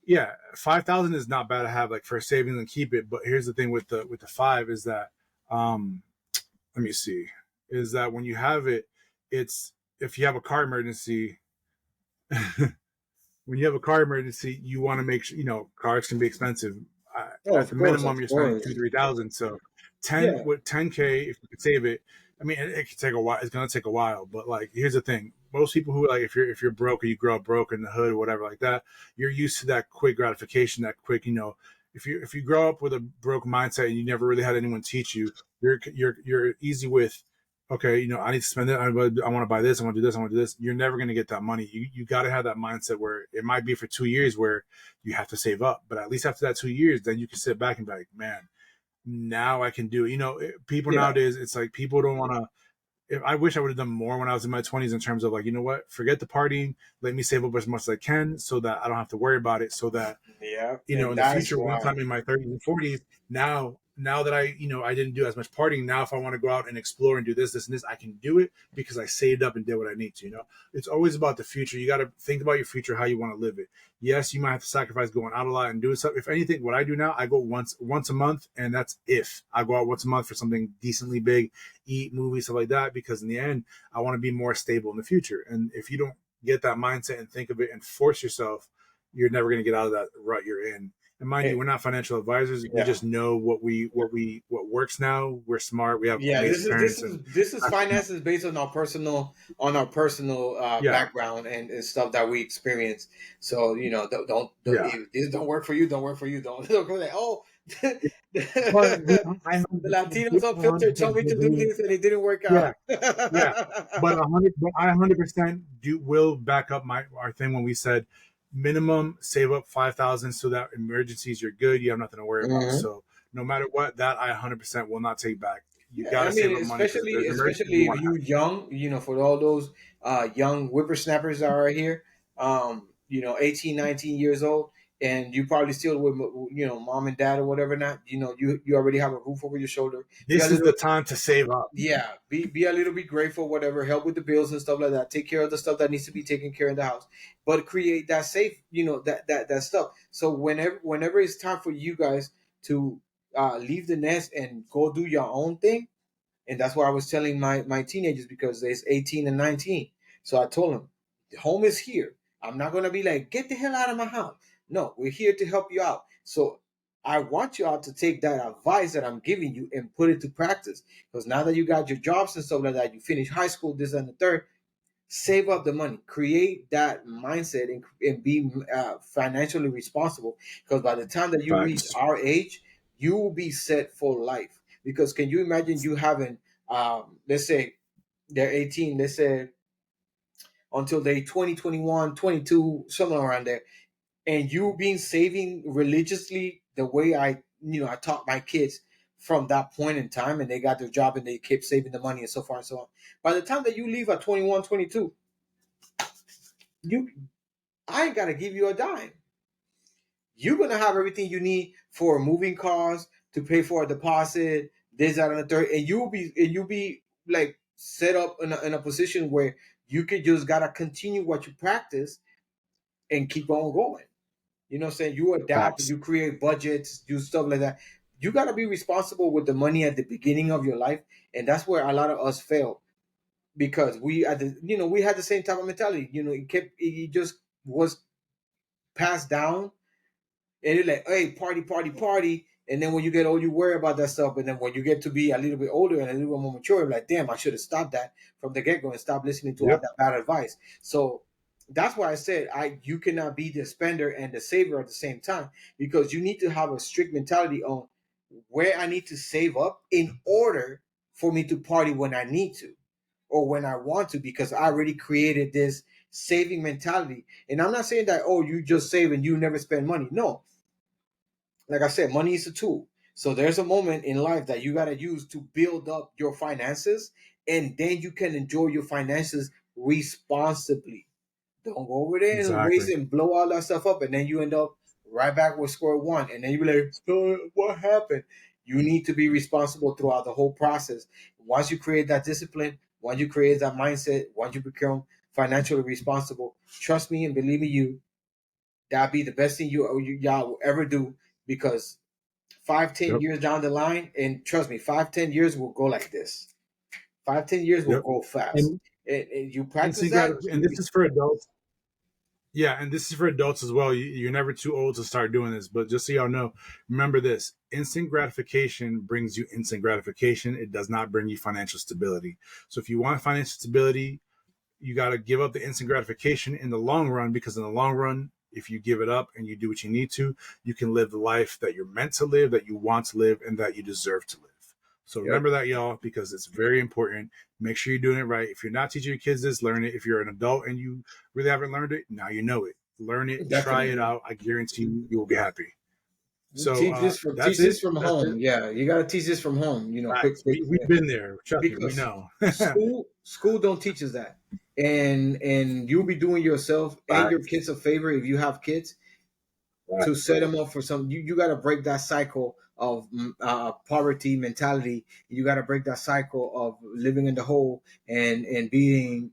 A: yeah, 5,000 is not bad to have like for savings and keep it. But here's the thing with the five is that um let me see, is that when you have it, it's if you have a car emergency. When you have a car emergency, you want to make sure, cars can be expensive.
B: Oh,
A: At
B: of
A: the
B: course,
A: minimum,
B: of
A: you're spending
B: course.
A: 2,000 to 3,000. So
B: Yeah.
A: 10K, if you could save it, I mean, it could take a while. It's gonna take a while, but like, here's the thing: most people who like, if you're broke or you grow up broke in the hood or whatever like that, you're used to that quick gratification, that quick, if you grow up with a broke mindset and you never really had anyone teach you, you're easy with, okay, I need to spend it. I want to buy this. I want to do this. I want to do this. You're never going to get that money. You got to have that mindset where it might be for 2 years where you have to save up, but at least after that 2 years, then you can sit back and be like, man, now I can do it. People
B: Yeah.
A: nowadays, it's like people don't want to. I wish I would have done more when I was in my 20s in terms of like, you know what, forget the partying. Let me save up as much as I can so that I don't have to worry about it. So that
B: Yeah. And
A: in the
B: that's
A: future, once
B: why.
A: I'm in my 30s and 40s, now that I didn't do as much partying, now if I want to go out and explore and do this, and this, I can do it because I saved up and did what I need to. It's always about the future. You got to think about your future, how you want to live it. Yes, you might have to sacrifice going out a lot and doing stuff. If anything, what I do now, I go once a month, and that's if I go out once a month for something decently big, eat, movies, stuff like that, because in the end, I want to be more stable in the future. And if you don't get that mindset and think of it and force yourself, you're never going to get out of that rut you're in. And mind you,
B: It,
A: we're not financial advisors. We
B: yeah.
A: just know what works now. We're smart. We have
B: Yeah.
A: amazing
B: This is this
A: parents, and
B: is this is finances based on our personal
A: yeah,
B: background and stuff that we experience. So don't
A: yeah.
B: if this don't work for you, don't work for you. Don't go like, oh,
A: But
B: the Latinos unfiltered told
A: 100%
B: me to do
A: agree.
B: this and it didn't work
A: Yeah,
B: out.
A: yeah. But I 100% do will back up our thing when we said minimum save up 5,000 so that emergencies you're good. You have nothing to worry about.
B: Hmm.
A: So no matter what, that I 100% will not take back. You
B: Yeah,
A: got
B: I
A: to save
B: mean,
A: up money because if there's an emergency,
B: especially
A: you
B: if
A: want to have
B: you young, for all those young whippersnappers that are here, 18, 19 years old, and you probably still with mom and dad or whatever. Not, you already have a roof over your shoulder.
A: it.
B: Be a
A: This is
B: little
A: the time to save up.
B: Yeah, be a little bit grateful, whatever, help with the bills and stuff like that. Take care of the stuff that needs to be taken care in the house, but create that safe, that stuff. So whenever it's time for you guys to leave the nest and go do your own thing, and that's what I was telling my teenagers, because there's 18 and 19. So I told them, the home is here. I'm not gonna be like, get the hell out of my house. No, we're here to help you out. So I want you all to take that advice that I'm giving you and put it to practice. Because now that you got your jobs and stuff like that, you finish high school, this and the third, save up the money, create that mindset, and be financially responsible. Because by the time that you reach
A: Facts.
B: our age, you will be set for life. Because can you imagine you having, let's say they're 18, let's say until they 20, 21, 22, somewhere around there, and you being saving religiously the way I taught my kids from that point in time, and they got their job and they kept saving the money and so far and so on. By the time that you leave at 21, 22, you I ain't gotta give you a dime. You're gonna have everything you need for moving costs, to pay for a deposit, this, that, and the third, and you'll be like set up in a position where you could just gotta continue what you practice and keep on going. You know what I'm saying? You adapt,
A: Facts.
B: you create budgets, do stuff like that. You gotta be responsible with the money at the beginning of your life, and that's where a lot of us fail, because we had the same type of mentality. It just was passed down, and you're like, hey, party, party, party. And then when you get old, you worry about that stuff. But then when you get to be a little bit older and a little bit more mature, you're like, damn, I should have stopped that from the get go and stop listening to all
A: Yep.
B: that bad advice. So that's why I said you cannot be the spender and the saver at the same time, because you need to have a strict mentality on where I need to save up in order for me to party when I need to or when I want to, because I already created this saving mentality. And I'm not saying that, oh, you just save and you never spend money. No, like I said, money is a tool. So there's a moment in life that you got to use to build up your finances, and then you can enjoy your finances responsibly. Don't go over there and
A: Exactly.
B: waste and blow all that stuff up, and then you end up right back with square one. And then you be like, so what happened? You need to be responsible throughout the whole process. Once you create that discipline, once you create that mindset, once you become financially responsible, trust me and believe me, that'd be the best thing y'all will ever do, because 5, 10
A: Yep.
B: years down the line, and trust me, 5, 10 years will go like this. 5, 10 years will
A: Yep.
B: go fast.
A: And
B: And you practice
A: instant
B: that,
A: gratification. And
B: you'll
A: this
B: be
A: is for adults. Yeah, and this is for adults as well. You're never too old to start doing this, but just so y'all know, remember this: instant gratification brings you instant gratification. It does not bring you financial stability. So if you want financial stability, you got to give up the instant gratification in the long run, because in the long run, if you give it up and you do what you need to, you can live the life that you're meant to live, that you want to live, and that you deserve to live. So
B: Yep.
A: remember that, y'all, because it's very important. Make sure you're doing it right. If you're not teaching your kids this, learn it. If you're an adult and you really haven't learned it, now you know it. Learn it, try it
B: Definitely.
A: out. I guarantee you will be happy.
B: You
A: So
B: teach
A: that's it.
B: this from
A: That's it.
B: home. Yeah, you gotta teach this from home. Quick,
A: Facts.
B: quick,
A: We've been there. Trust me, we
B: because
A: know.
B: school don't teach us that, and you'll be doing yourself and your
A: Facts.
B: kids a favor if you have kids, to
A: Facts.
B: set them up for some. You got to break that cycle of poverty mentality. You got to break that cycle of living in the hole and being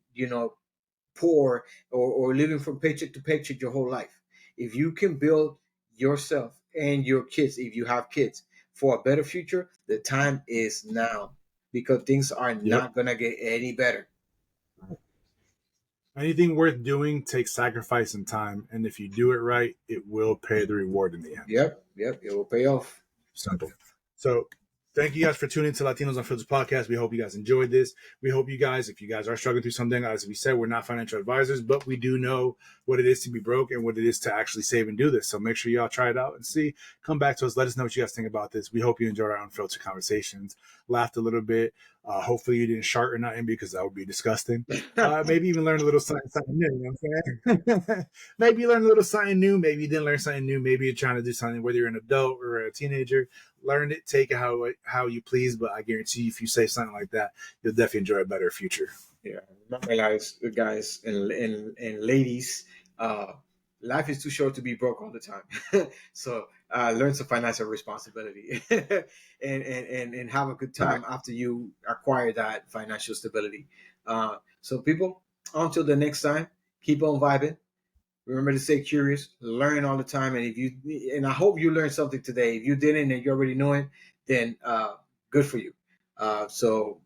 B: poor, or living from paycheck to paycheck your whole life. If you can build yourself and your kids, if you have kids, for a better future, the time is now, because things are
A: Yep.
B: not gonna get any better.
A: Anything worth doing takes sacrifice and time, and if you do it right, it will pay the reward in the end.
B: Yep, yep, it will pay off.
A: Simple. So, thank you guys for tuning to Latinos on Filters podcast. We hope you guys enjoyed this. We hope you guys, if you guys are struggling through something, as we said, we're not financial advisors, but we do know what it is to be broke and what it is to actually save and do this. So make sure y'all try it out and see. Come back to us. Let us know what you guys think about this. We hope you enjoyed our unfiltered conversations. laughed a little bit. Hopefully you didn't shart or nothing because that would be disgusting. Maybe even learn a little something new. You know what I'm saying? Maybe you learn a little something new. Maybe you didn't learn something new. Maybe you're trying to do something, whether you're an adult or a teenager. Learn it, take it how you please. But I guarantee you, if you say something like that, you'll definitely enjoy a better future.
B: Yeah, remember, guys and ladies, uh, life is too short to be broke all the time. So learn some financial responsibility and have a good time after you acquire that financial stability. So people, until the next time, keep on vibing. Remember to stay curious, learn all the time, and I hope you learned something today. If you didn't and you already know it, then good for you. So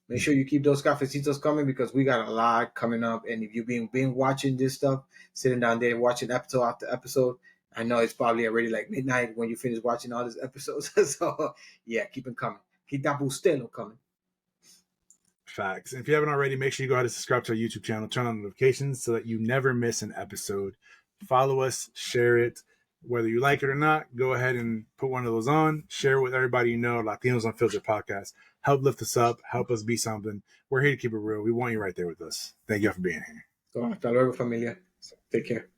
B: make sure you keep those cafecitos coming because we got a lot coming up. And if you've been watching this stuff, sitting down there watching episode after episode, I know it's probably already like midnight when you finish watching all these episodes. So yeah, keep them coming. Keep that bustelo coming.
A: Facts. If you haven't already, make sure you go ahead and subscribe to our YouTube channel, turn on notifications so that you never miss an episode. Follow us, share it. Whether you like it or not, go ahead and put one of those on. Share it with everybody you know. Latinos Unfiltered podcast. Help lift us up. Help us be something. We're here to keep it real. We want you right there with us. Thank you all for being here.
B: So hasta luego, familia. So, take care.